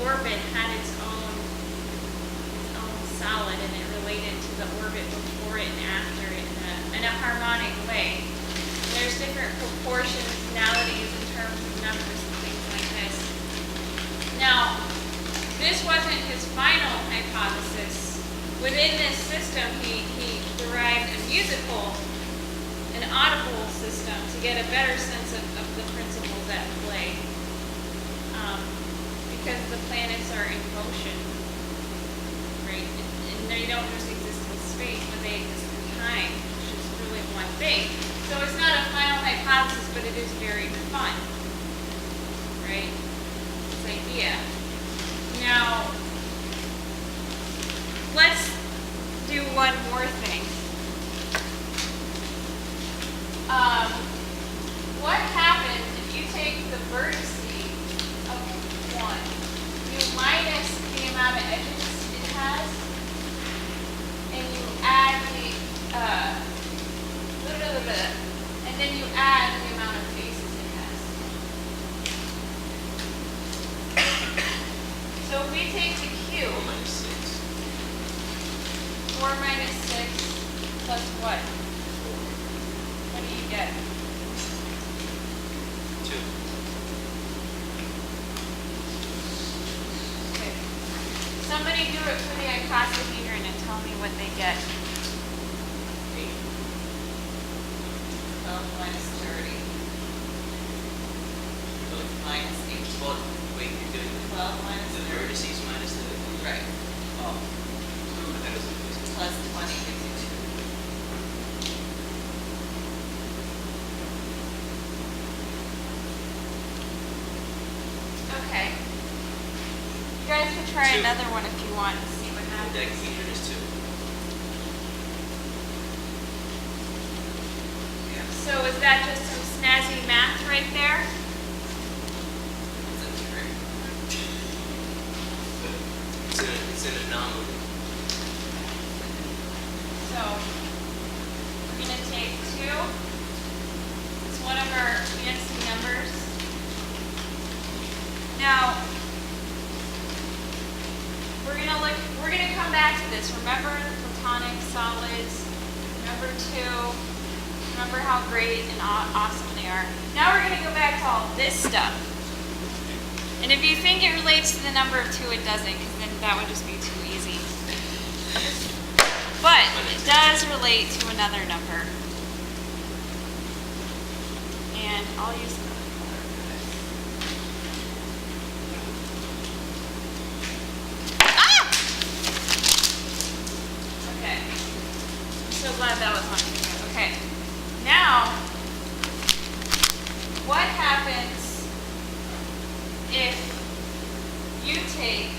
orbit had its own solid, and it related to the orbit before it and after it in a harmonic way. There's different proportionalities in terms of numbers and things like this. Now, this wasn't his final hypothesis. Within this system, he derived a musical, an audible system to get a better sense of the principles at play. Because the planets are in motion, right? And they don't just exist in space, but they exist in time, which is really one thing. So it's not a final hypothesis, but it is very fun, right? This idea. Now, let's do one more thing. What happens if you take the vertice of 1, you minus the amount of edges it has, and you add and then you add the amount of faces it has. So if we take the cube, 4 minus 6 plus what? What do you get? 2. Okay. Somebody do it for the icosahedron and tell me what they get. 12 minus 30. So it's minus 8. Well, wait, you're doing 12 minus the 30. vertices minus the... Right. Oh. That doesn't make sense. Plus 20 gives you 2. Okay. You guys can try 2. another one if you want to see what That happens. meter is 2. So is that just some snazzy math right there? It's an anomaly. So we're going to take 2. It's one of our fancy numbers. Now, we're going to come back to this. Remember the platonic solids. Remember 2. Remember how great and awesome they are. Now we're going to go back to all this stuff. And if you think it relates to the number of 2, it doesn't, because then that would just be too easy. But it does relate to another number. And I'll use another color for this. Ah! Okay. I'm so glad that was on camera. Okay. Now, what happens if you take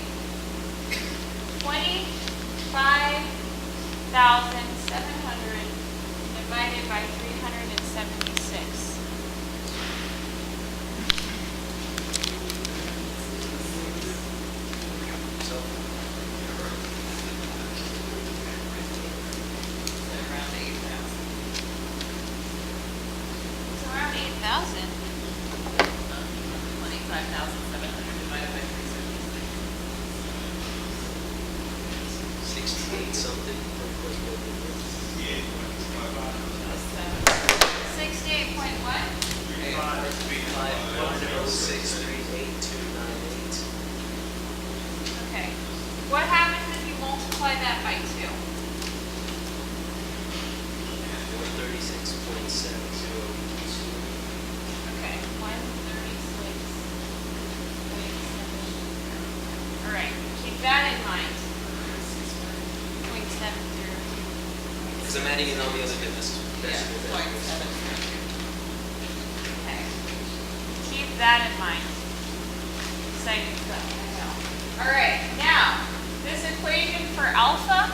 25,700 divided by 376? Around 8,000. It's around 8,000. 25,700 divided by 376. 68 something. 68 point what? 506,38298. Okay. What happens if you multiply that by 2? 136.702. Okay, 136.7. All right, keep that in mind. 0.702. Because I'm adding in all the other goodness. Yeah, 0.7. Okay. Keep that in mind. Exciting stuff, I know. All right, now, this equation for alpha,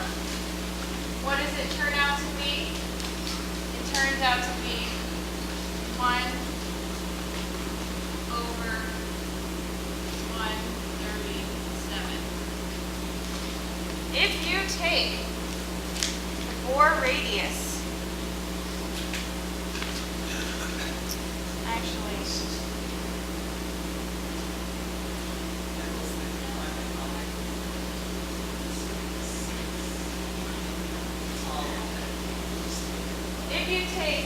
what does it turn out to be? It turns out to be 1 over 137. If you take the Bohr radius, actually, if you take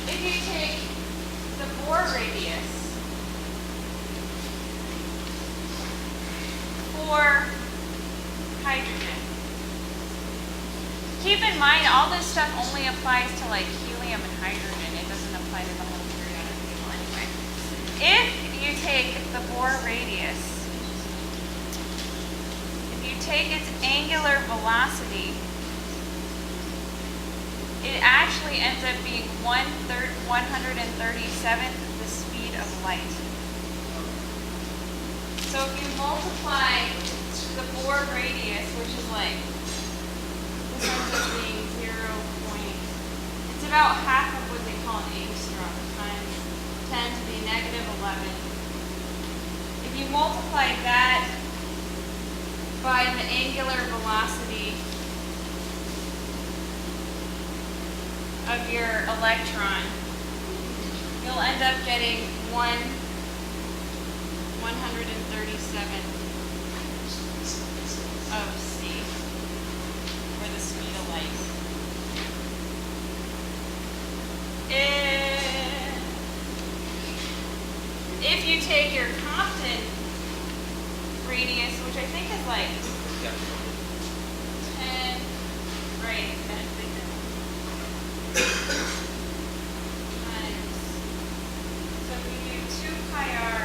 if you take the Bohr radius for hydrogen, keep in mind all this stuff only applies to like helium and hydrogen. It doesn't apply to the whole periodic table anyway. If you take the Bohr radius, if you take its angular velocity, it actually ends up being 137th the speed of light. So if you multiply the Bohr radius, which is like, this ends up being 0. It's about half of what they call an angstrom times 10 to the negative 11. If you multiply that by the angular velocity of your electron, you'll end up getting 137 of c, or the speed of light. If you take your Compton radius, which I think is like 10, right, it's kind of bigger. Times, so if we do 2 pi r,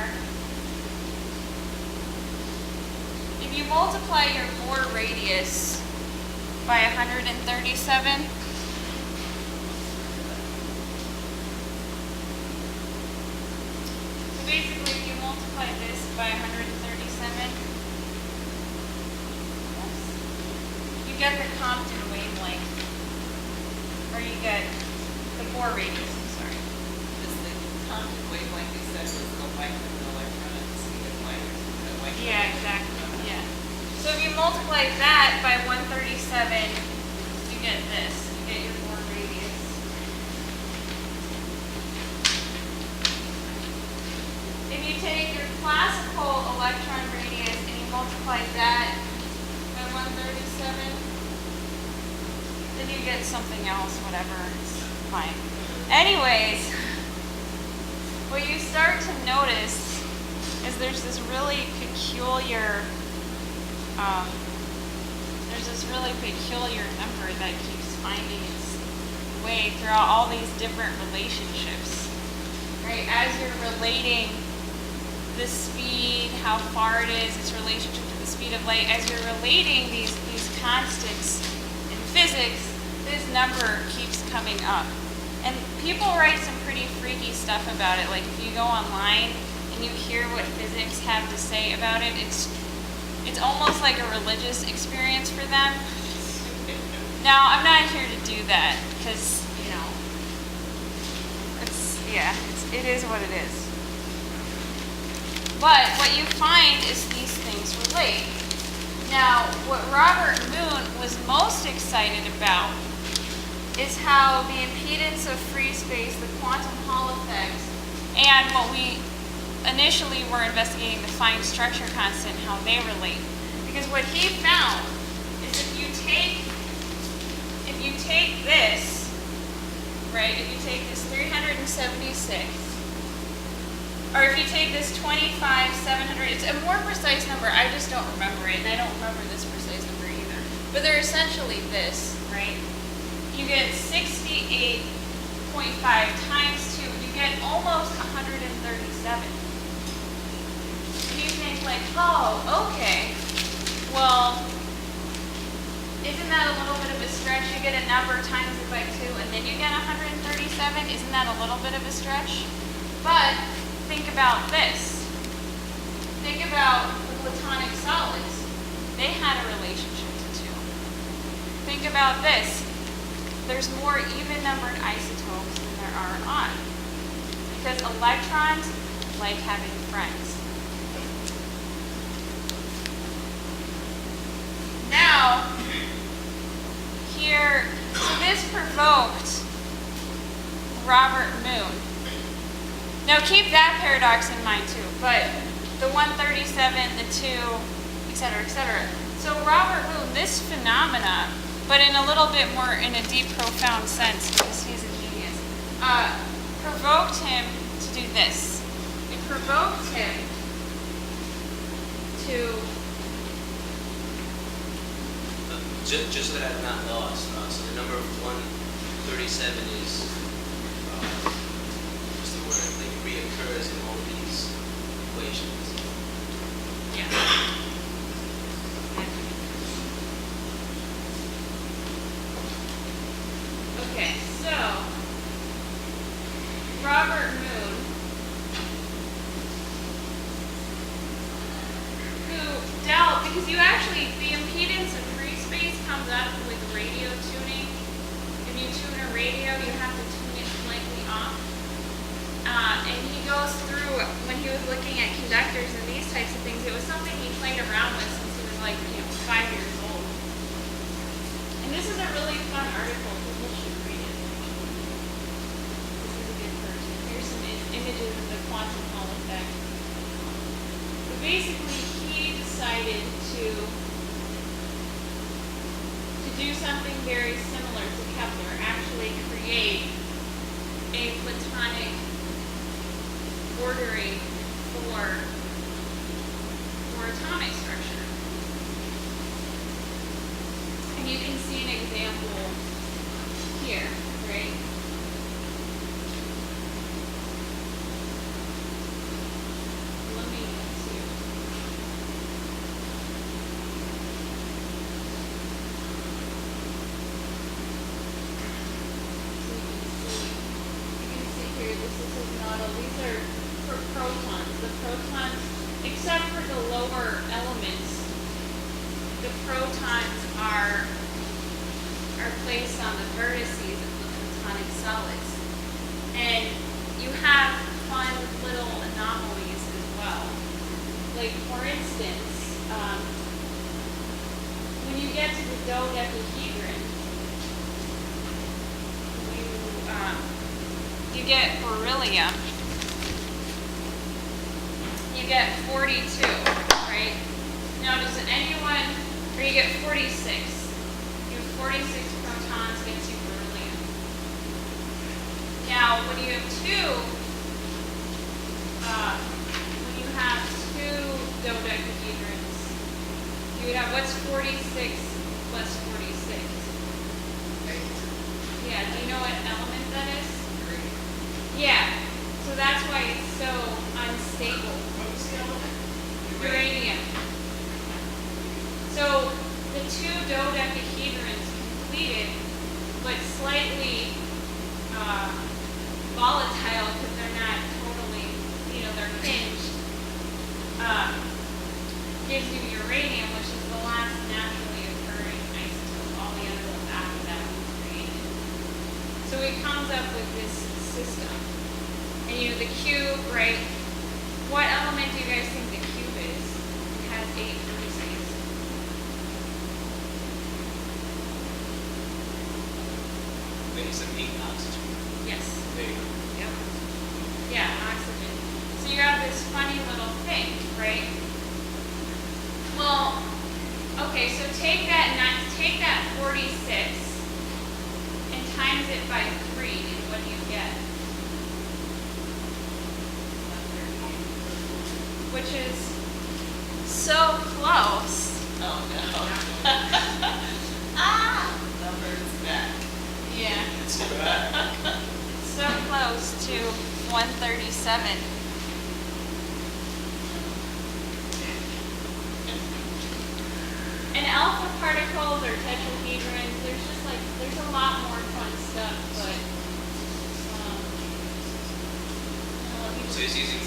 if you multiply your Bohr radius by 137, so basically if you multiply this by 137, you get the Compton wavelength, or you get the Bohr radius, I'm sorry. This thing, constant wavelength, you said, was the length of an electron at the speed of light, or the length of Yeah, exactly, yeah. So if you multiply that by 137, you get this, you get your Bohr radius. If you take your classical electron radius and you multiply that by 137, then you get something else, whatever, it's fine. Anyways, what you start to notice is there's this really peculiar number that keeps finding its way throughout all these different relationships, right? As you're relating the speed, how far it is, its relationship to the speed of light, as you're relating these constants in physics, this number keeps coming up. And people write some pretty freaky stuff about it. Like if you go online and you hear what physics have to say about it, it's almost like a religious experience for them. Now, I'm not here to do that because, you know, it is what it is. But what you find is these things relate. Now, what Robert Moon was most excited about is how the impedance of free space, the quantum Hall effect, and what we initially were investigating, the fine structure constant, how they relate. Because what he found is if you take this, right, if you take this 376, or if you take this 25,700, it's a more precise number, I just don't remember it, and I don't remember this precise number either. But they're essentially this, right? You get 68.5 times 2, you get almost 137. And you think like, oh, okay, well, isn't that a little bit of a stretch? You get a number times it by 2 and then you get 137. Isn't that a little bit of a stretch? But think about this. Think about the platonic solids. They had a relationship to 2. Think about this. There's more even-numbered isotopes than there are odd. Because electrons like having friends. Now, here, so this provoked Robert Moon. Now keep that paradox in mind too, but the 137, the 2, etc., etc. So Robert Moon, this phenomena, but in a little bit more, in a deep, profound sense, because he's a genius, provoked him to do this. It provoked him to... Just so that I'm not lost, so the number 137 is, what's the word, like reoccurs in all of these equations. Yeah. Okay, so Robert Moon, who dealt, because you actually, the impedance of free space comes up with radio tuning. If you tune a radio, you have to tune it slightly off. And he goes through, when he was looking at conductors and these types of things, it was something he played around with since he was like, 5 years old. And this is a really fun article, people should read it. This is a good person. Here's some images of the quantum Hall effect. But basically, he decided to do something very similar to Kepler, actually create a platonic ordering for atomic structure. And you can see an example here, right? Let me see. except for the lower elements, the protons are placed on the vertices of the platonic solids. And you have fun little anomalies as well. Like, for instance, when you get to the dodecahedron, you get beryllium. You get 42, right? Now, does anyone, or you get 46. You have 46 protons gets you beryllium. Now, when you have two dodecahedrons, you would have, what's 46 plus 46? 8. Yeah, do you know what element that is? 3. Yeah, so that's why it's so unstable. What's the element? Uranium. So the two dodecahedrons completed, but slightly volatile because they're not totally, they're hinged, gives you uranium, which is the last naturally occurring isotope. All the other ones after that was created. So it comes up with this system. And the cube, right? What element do you guys think the cube is? It has 8 vertices. Wait, it's an 8 oxygen. Yes. There you go. Yep. Yeah, oxygen. So you have this funny little thing, right? Well, okay, so take that 46 and times it by 3, and what do you get? Which is so close. Oh, no. Number is back. Yeah. It's back. So close to 137. And alpha particles or tetrahedrons, there's a lot more fun stuff, but So he's using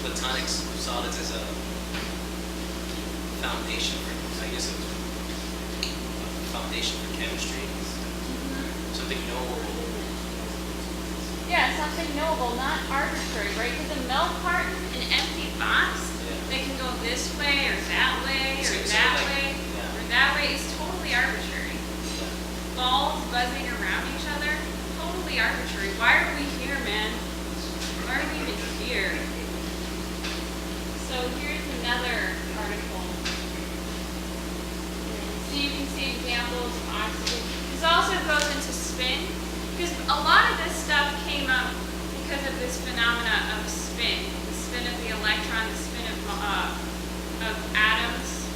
platonic solids as a foundation for, foundation for chemistry. Something knowable. yeah, something knowable, not arbitrary, right? Because a milk carton, an empty box, they can go this way or that way or So that like, way yeah. or that way. It's totally arbitrary. Balls buzzing around each other, totally arbitrary. Why are we here, man? Why are we even here? So here's another article. So you can see examples of oxygen. This also goes into spin, because a lot of this stuff came up because of this phenomena of spin. The spin of the electron, the spin of atoms,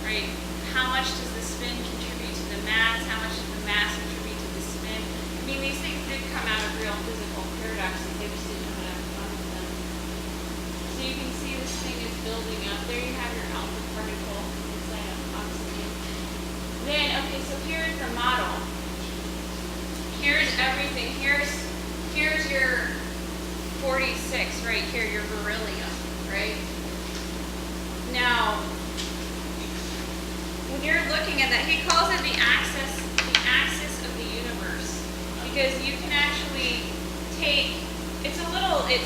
right? How much does the spin contribute to the mass? How much does the mass contribute to the spin? I mean, these things did come out of real physical paradoxes. They just didn't know how to have fun with them. So you can see this thing is building up. There you have your alpha particle inside of oxygen. Then, okay, so here's the model. Here's everything. Here's your 46 right here, your beryllium, right? Now, when you're looking at that, he calls it the axis of the universe, because you can actually take,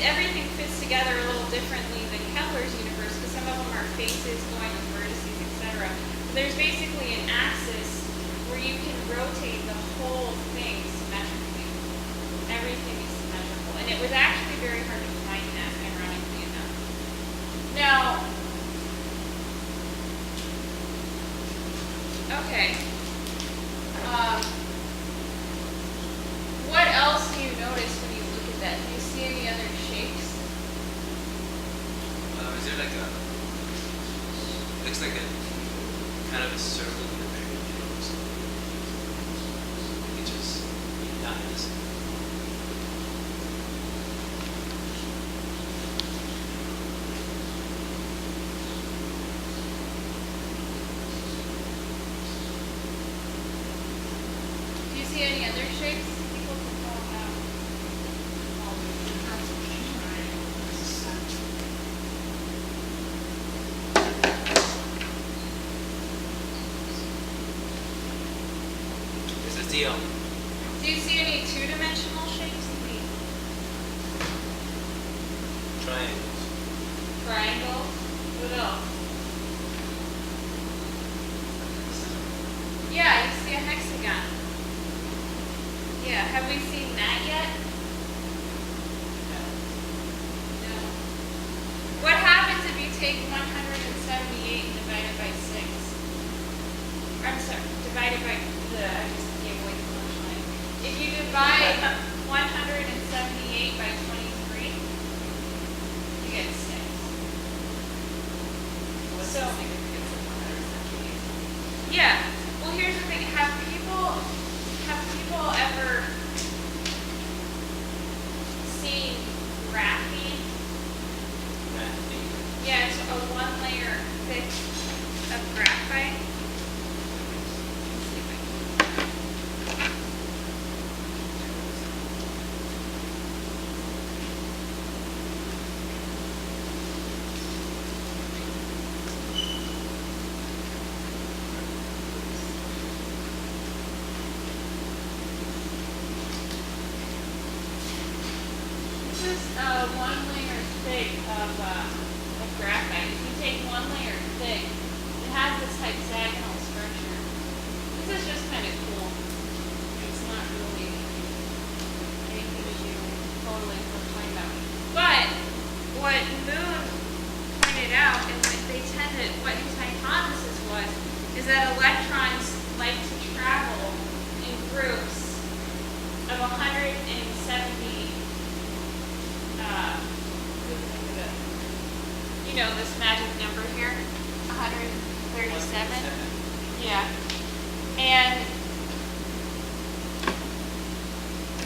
everything fits together a little differently than Kepler's universe, because some of them are faces going with vertices, etc. There's basically an axis where you can rotate the whole thing symmetrically. Everything is symmetrical, and it was actually very hard to find that, ironically enough. Now, okay. What else do you notice when you look at that? Do you see any other shapes? Is there like looks like a kind of a circle in the very middle or something. It just not in this. Do you see any other shapes? People can call them out. the, Do you see any two-dimensional shapes? triangles. Triangle? What else? Yeah, you see a hexagon. Yeah, have we seen that yet? No. What happens if you take 178 and divide it by 6? I'm sorry, divided by I just gave away too much time. If you divide 178 by 23, you get 6. What's So- the significance of 178? Yeah. Well, here's the thing. Have people ever seen graphene? Yeah, it's a 1-layer thick of graphite. Let's see if I can- This is 1-layer thick of graphite. If you take 1 layer thick, it has this hexagonal structure. This is just kind of cool. It's not really anything that you totally complain about. But what Moon pointed out, and what his hypothesis was, is that electrons like to travel in groups of 170. You know this magic number here, 137. Yeah. And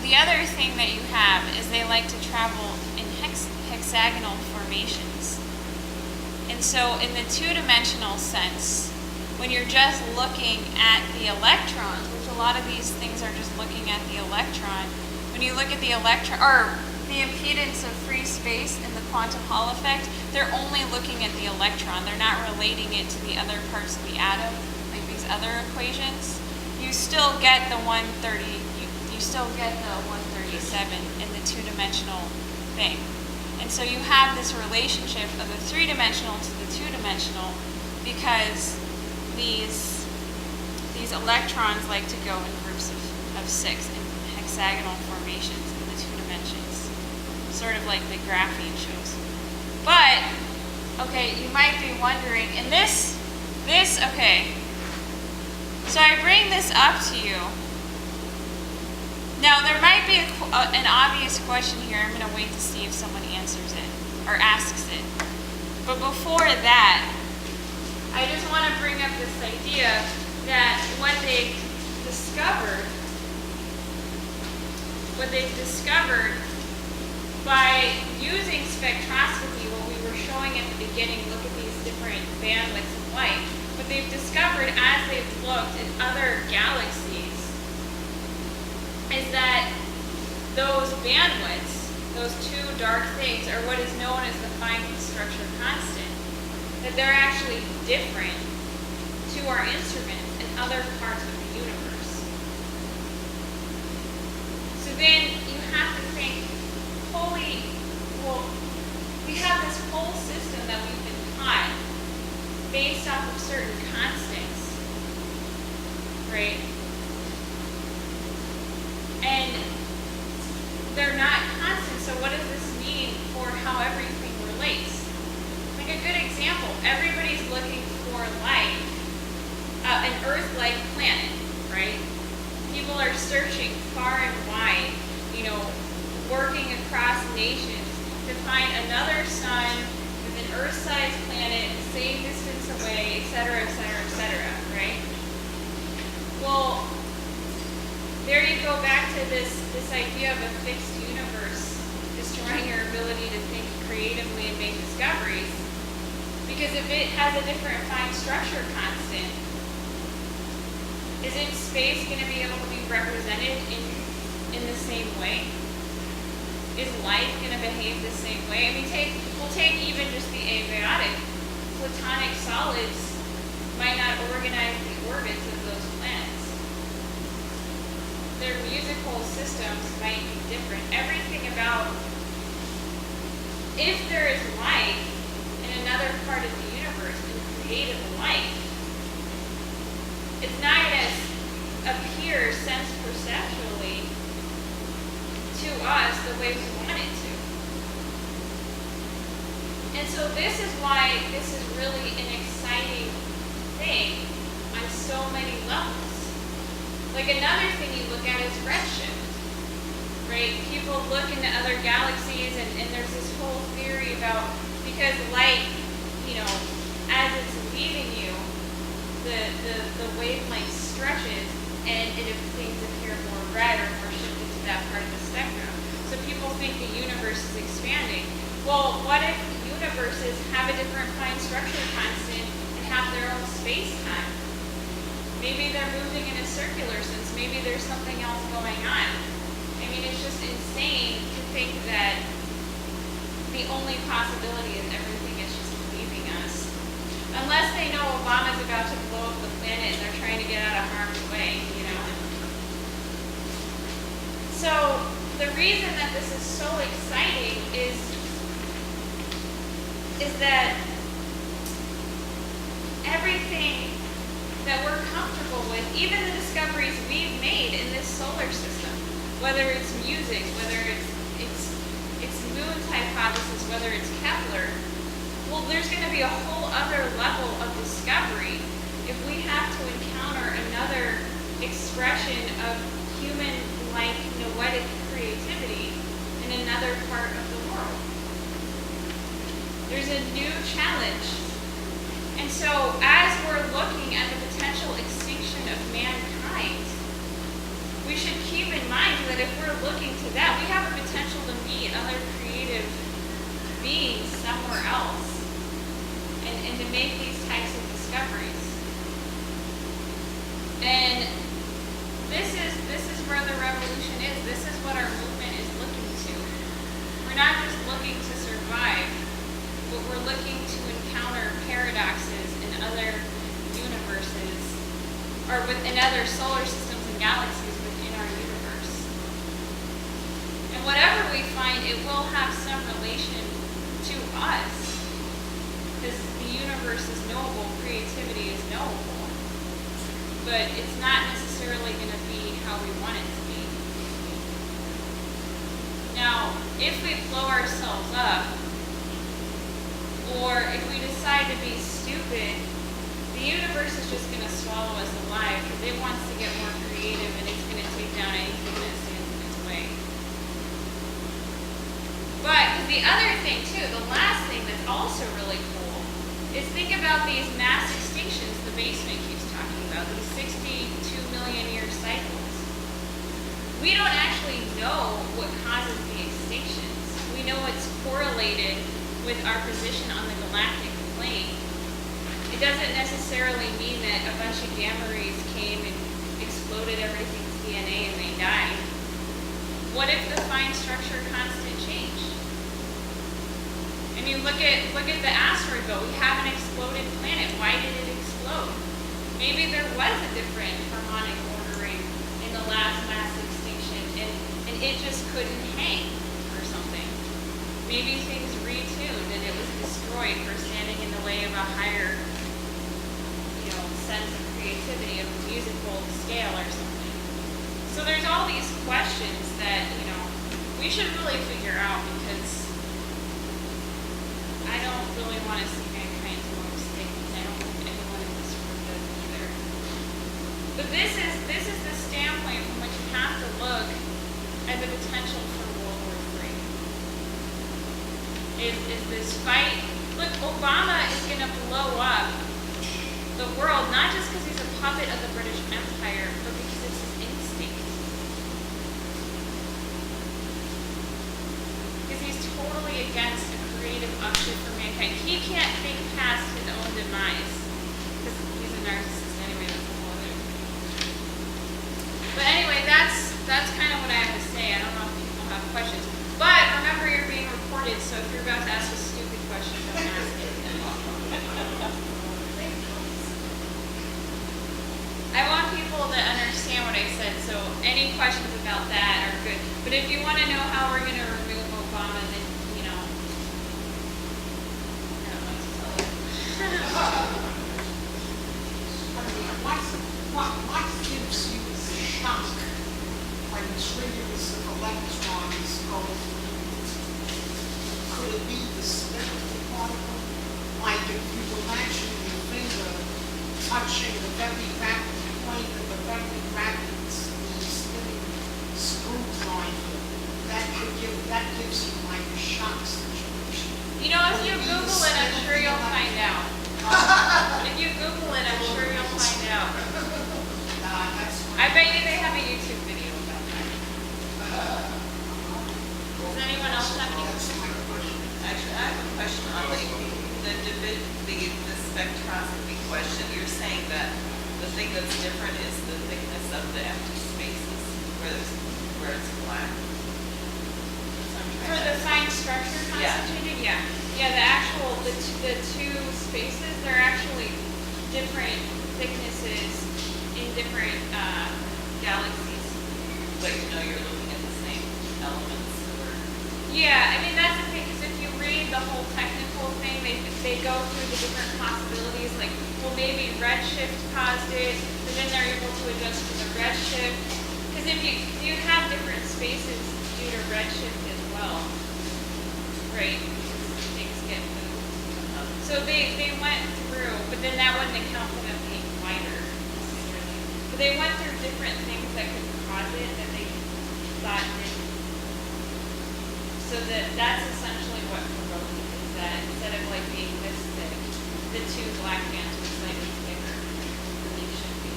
the other thing that you have is they like to travel in hexagonal formations. And so in the two-dimensional sense, when you're just looking at the electrons, which a lot of these things are just looking at the electron, when you look at the electron, or the impedance of free space in the quantum Hall effect, they're only looking at the electron. They're not relating it to the other parts of the atom, like these other equations. You still get the 130, you still get the 137 in the two-dimensional thing. And so you have this relationship of the three-dimensional to the two-dimensional because these electrons like to go in groups of 6 in hexagonal formations in the two dimensions, sort of like the graphene shows. But, okay, you might be wondering, and okay, so I bring this up to you. Now, there might be an obvious question here. I'm going to wait to see if someone answers it or asks it. But before that, I just want to bring up this idea that what they've discovered by using spectroscopy, what we were showing at the beginning, look at these different bandwidths of light, what they've discovered as they've looked at other galaxies is that those bandwidths, those two dark things, are what is known as the Feynman structure constant, that they're actually different to our instruments in other parts of the universe. So then you have to think, we have this whole system that we've been taught based off of certain constants, right? And they're not constant, so what does this mean for how everything relates? Like a good example, everybody's looking for life, an Earth-like planet, right? People are searching far and wide, working across nations to find another sun with an Earth-sized planet the same distance away, et cetera, right? Well, there you go back to this idea of a fixed universe destroying your ability to think creatively and make discoveries. Because if it has a different Feynman structure constant, isn't space going to be able to be represented in the same way? Is life going to behave the same way? I mean, we'll take even just the abiotic. Platonic solids might not organize the orbits of those planets. their musical systems might be different. Everything about, if there is life in another part of the universe, in creative life, it's not going to appear sense perceptually to us the way we want it to. And so this is why this is really an exciting thing on so many levels. Like another thing you look at is redshift, right? People look into other galaxies and there's this whole theory about, because light, as it's leaving you, the wavelength stretches and things appear more red or more shifted to that part of the spectrum. So people think the universe is expanding. Well, what if universes have a different fine structure constant and have their own space-time? Maybe they're moving in a circular sense. Maybe there's something else going on. I mean, it's just insane to think that the only possibility is everything is just leaving us. Unless they know Obama's about to blow up the planet and they're trying to get out of harm's way, So the reason that this is so exciting is that everything that we're comfortable with, even the discoveries we've made in this solar system, whether it's music, whether it's Moon's hypothesis, whether it's Kepler, well, there's going to be a whole other level of discovery if we have to encounter another expression of human-like noetic creativity in another part of the world. There's a new challenge. And so as we're looking at the potential extinction of mankind, we should keep in mind that if we're looking to that, we have a potential to meet other creative beings somewhere else and to make these types of discoveries. And this is where the revolution is. This is what our movement is looking to. We're not just looking to survive, but we're looking to encounter paradoxes in other universes, or within other solar systems and galaxies within our universe. And whatever we find, it will have some relation to us, because the universe is knowable, creativity is knowable, but it's not necessarily going to be how we want it to be. Now, if we blow ourselves up, or if we decide to be stupid, the universe is just going to swallow us alive because it wants to get more creative and it's going to take down anything that stands in its way. But the other thing too, the last thing that's also really cool is think about these mass extinctions the basement keeps talking about, these 62 million year cycles. We don't actually know what causes the extinctions. We know it's correlated with our position on the galactic plane. It doesn't necessarily mean that a bunch of gamma rays came and exploded everything's DNA and they died. What if the fine structure constant changed? I mean, look at the asteroid belt. We have an exploded planet. Why did it explode? Maybe there was a different harmonic ordering in the last mass extinction and it just couldn't hang or something. Maybe things retuned and it was destroyed for standing in the way of a higher, sense of creativity, of a musical scale or something. So there's all these questions that, we should really figure out, because I don't really want to see mankind do mistakes. I don't think anyone in this room does either. But this is the standpoint from which you have to look at the potential for World War III. Is this fight? Look, Obama is going to blow up the world, not just because he's a puppet of the British Empire, but because it's his instinct. Because he's totally against a creative upshift for mankind. He can't think past his own demise, because he's a narcissist anyway, that's a whole other. But anyway, that's kind of what I have to say. I don't know if people have questions. But remember, you're being recorded, so if you're about to ask a stupid question, don't ask it. I want people to understand what I said, so any questions about that are good. But if you want to know how we're going to remove Obama, then, you know, I don't know what to tell you. I mean, what gives you the shock when trillions of electrons go through? Could it be the spin of the particle? Like if you imagine your finger touching the very rapid point of the very rapid spinning screws on you, that gives you like a shock situation. You know, if you Google it, I'm sure you'll find out. If you Google it, I'm sure you'll find out. That's I bet you they have a YouTube video about that. Does anyone else have any? that's my question. Actually, I have a question on the spectroscopy question. You're saying that the thing that's different is the thickness of the empty spaces where it's black. For the fine structure constituted, yeah. Yeah, the two spaces, they're actually different thicknesses in different galaxies. But you know you're looking at the same elements or. Yeah, I mean, that's the thing, because if you read the whole technical thing, they go through the different possibilities, like, well, maybe redshift caused it, but then they're able to adjust for the redshift. Because if you have different spaces due to redshift as well, right? Because things get moved. So they went through, but then that wouldn't account for them being wider necessarily. But they went through different things that could cause it that they thought didn't. So that's essentially what provoked it, is that instead of like being this thick, the two black bands were slightly thicker than they should be.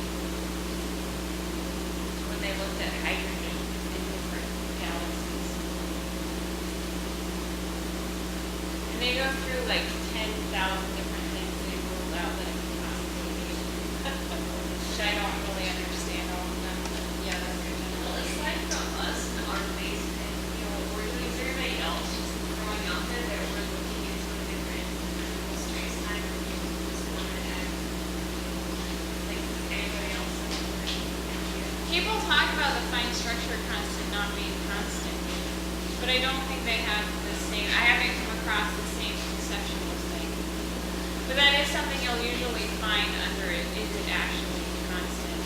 When they looked at hydrogen in different galaxies. And they go through like 10,000 different things they ruled out that it could possibly be. Which I don't really understand all of them, but yeah, that's good to know. Well, aside from us and our basement, you know, is there anybody else just growing out there that we're looking into a different space time or just wanted to add? Like, does anybody else have any idea? People talk about the fine structure constant not being constant, but I don't think they have the same, I haven't come across the same conceptual thing. But that is something you'll usually find under it, is it actually constant?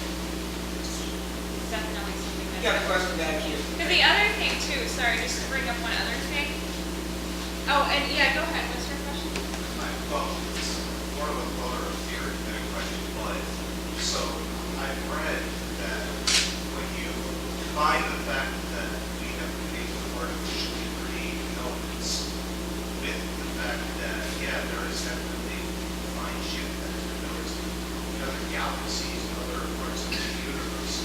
It's definitely something You that's. got a question back here. Because the other thing too, sorry, just to bring up one other thing. Oh, and yeah, go ahead, what's your question? Well, it's more of a thought or a theory than a question, but, so, I've read that when you combine the fact that we have been able to artificially create elements with the fact that, yeah, there is definitely a fine shift that has been noticed in other galaxies and other parts of the universe,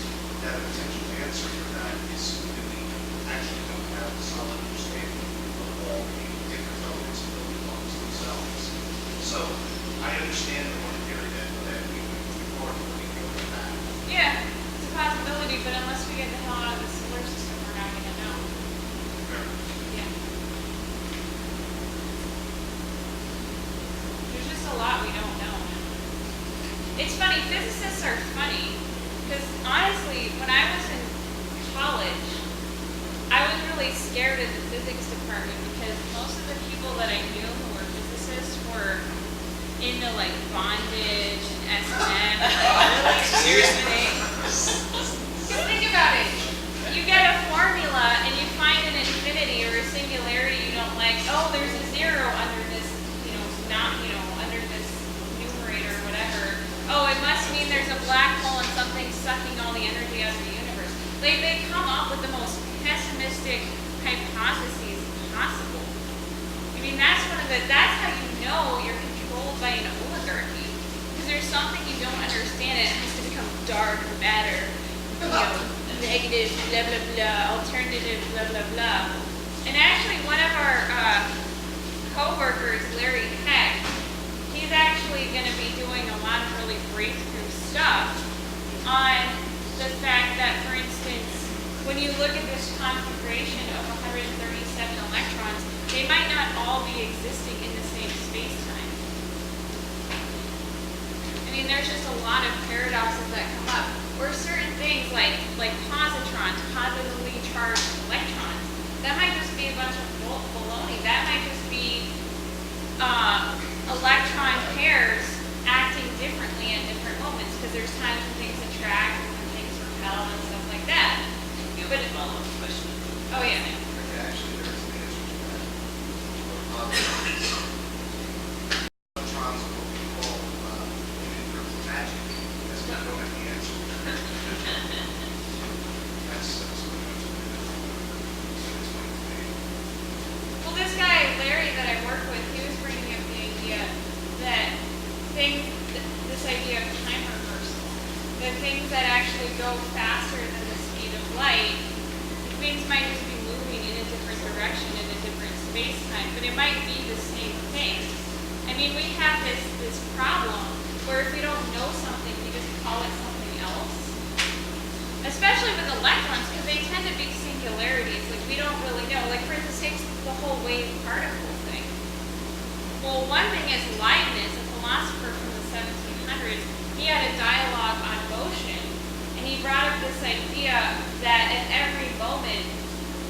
that a potential answer for that is that we actually don't have a solid understanding of all the different elements of building blocks themselves. So I understand the one theory that we would move forward when we go with that. Yeah, it's a possibility, but unless we get the hell out of the solar system, we're not gonna know. Yeah. There's just a lot we don't know. It's funny, physicists are funny, because honestly, when I was in college, I was really scared of the physics department because most of the people that I knew who were physicists were into like bondage and S&M, really serious things. Just think about it. You get a formula and you find an infinity or a singularity you don't like. Oh, there's a zero under this, under this numerator or whatever. Oh, it must mean there's a black hole and something sucking all the energy out of the universe. They come up with the most pessimistic hypotheses possible. I mean, that's how you know you're controlled by an oligarchy. Because there's something you don't understand and it has to become dark matter, negative, blah, blah, blah, alternative, blah, blah, blah. And actually, one of our co-workers, Larry Heck, he's actually going to be doing a lot of really breakthrough stuff on the fact that, for instance, when you look at this configuration of 137 electrons, they might not all be existing in the same space-time. I mean, there's just a lot of paradoxes that come up. Or certain things like positrons, positively charged electrons. That might just be a bunch of baloney. That might just be electron pairs acting differently at different moments, because there's times when things attract and when things repel and stuff like that. You But have a follow-up question? oh yeah. Actually, there's an answer to that. Electrons are what we call, in terms of magic, as we don't have the answer. That's what it's going to be. Well, this guy, Larry, that I work with, he was bringing up the idea that this idea of time reversal, that things that actually go faster than the speed of light, things might just be moving in a different direction in a different space-time, but it might be the same thing. I mean, we have this problem where if we don't know something, we just call it something else. Especially with electrons, because they tend to be singularities. Like, we don't really know. Like, for instance, take the whole wave particle thing. Well, one thing is Leibniz, a philosopher from the 1700s, he had a dialogue on motion, and he brought up this idea that at every moment,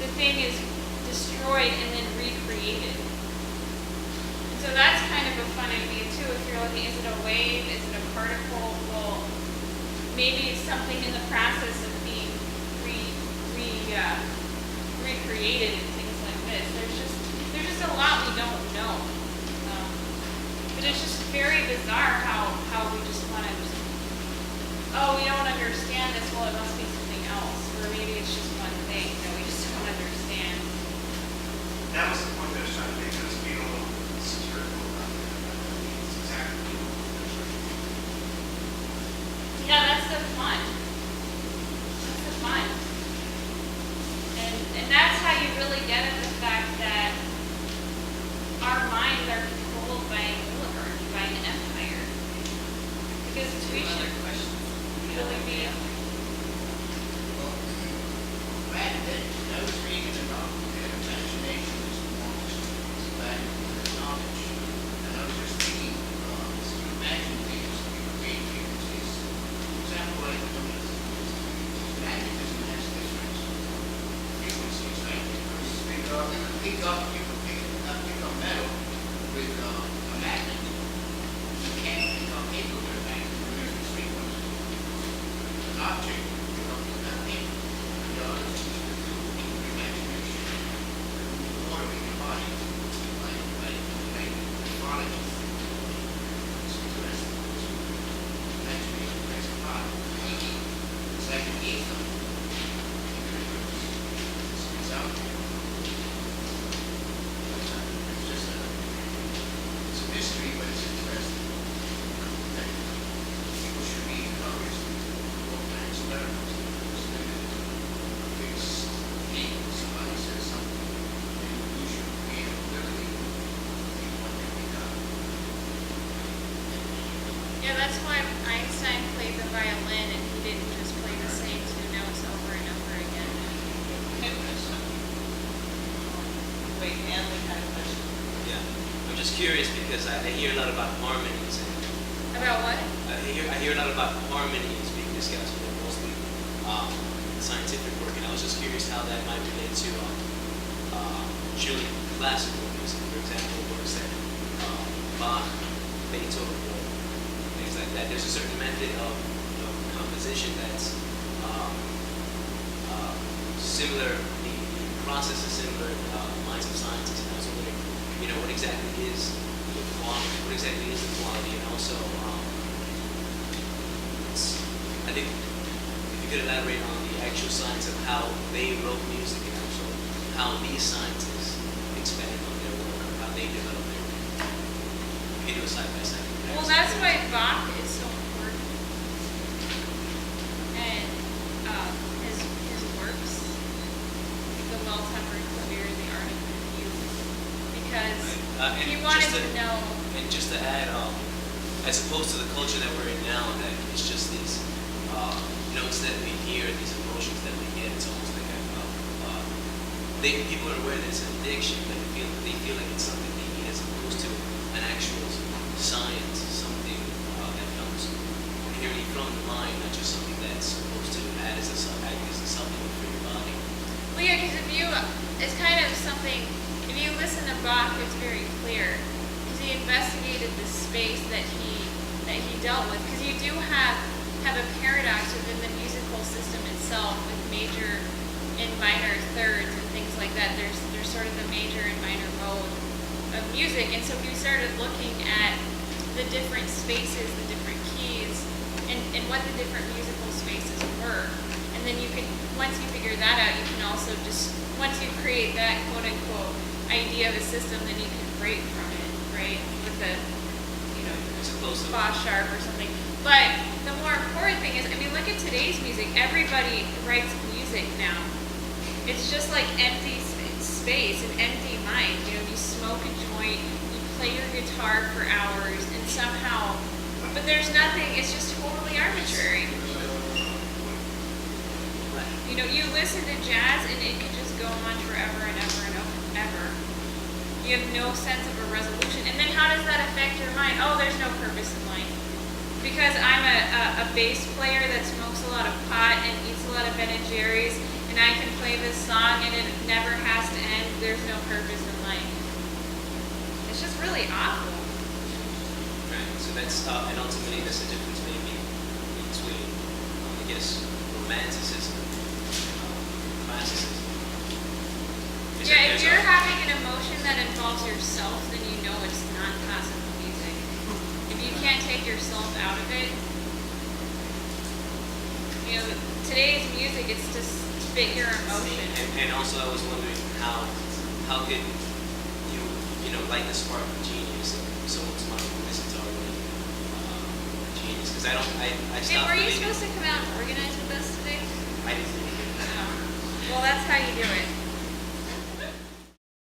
the thing is destroyed and then recreated. And so that's kind of a fun idea, too, if you're looking, is it a wave, is it a particle? Well, maybe it's something in the process of being recreated and things like this. There's just a lot we don't know. But it's just very bizarre how we just want to oh, we don't understand this, well, it must be something else. Or maybe it's just one thing that we just don't understand. That was the point that I was trying to make, was being a little satirical about it. It's exactly what we're trying to do. Yeah, that's the fun. That's the fun. And that's how you really get at the fact that our minds are controlled by an oligarchy, by an empire. Because we Two other should questions. really be. Well, back then, I was reading about imagination is the most valuable knowledge. And I was just thinking, to imagine things, to create things is, for example, like magnetism has different frequencies, right? You can pick up metal with a magnet. You can't pick up paper with a magnet with different frequencies. An object, pick up that paper. The other thing is to do with your imagination. Water in your body, like biology. It's interesting. Imagination plays a part. It's like an ether. It's out there. It's just it's a mystery, but it's interesting. That people should be encouraged to do all kinds of experiments. Fix things. Somebody says something, and you use your creative ability. You want to be done. Yeah, that's why Einstein played the violin and he didn't just play the same two notes over and over again. Wait, Natalie had a question. Yeah, I'm just curious because I hear a lot about harmonies, and About what? I hear a lot about harmonies being discussed, mostly scientific work, and I was just curious how that might relate to truly classical music, for example, works that Bach, Beethoven, or things like that. There's a certain method of composition that's similar. The process is similar in minds of scientists, and I was wondering, what exactly is the quality? What exactly is the quality, and also, I think if you could elaborate on the actual science of how they wrote music, and also how these scientists expanded on their work, or how they developed their work. You can do a side by side. Well, that's why Bach is so important. And his works, the well-tempered clavier, the art of good music, because And he wanted just to know. And just to add, as opposed to the culture that we're in now, that it's just these notes that we hear, these emotions that we get. It's almost like people are aware that it's an addiction, but they feel like it's something they need, as opposed to an actual science, something that comes listen to Bach, it's very clear, because he investigated the space that he dealt with. Because you do have a paradox within the musical system itself with major and minor thirds and things like that. There's sort of the major and minor mode of music, and so we started looking at the different spaces, the different keys, and what the different musical spaces were. And then you can, once you figure that out, you can also just, once you create that quote unquote idea of a system, then you can break from it, right? With the, you know, Fa sharp or something. But the more important thing is, I mean, look at today's music. Everybody writes music now. It's just like empty space, an empty mind. You know, you smoke a joint, you play your guitar for hours, and somehow, but there's nothing, it's just totally arbitrary. You know, you listen to jazz and it can just go on forever and ever and ever. You have no sense of a resolution. And then how does that affect your mind? Oh, there's no purpose in life. Because I'm a bass player that smokes a lot of pot and eats a lot of Ben and Jerry's, and I can play this song and it never has to end, there's no purpose in life. It's just really awful. Right, so that's, and ultimately that's the difference maybe between, I guess, romanticism and classicism. Is that Yeah, if there's you're a- having an emotion that involves yourself, then you know it's not classical music. If you can't take yourself out of it, you know, today's music, it's to fit your emotion. And also I was wondering how could you know, light the spark of genius in someone's mind when listen to our genius? Because I Hey, stopped were you believing. supposed to come out and organize with us today? I didn't think. No. Well, that's how you do it.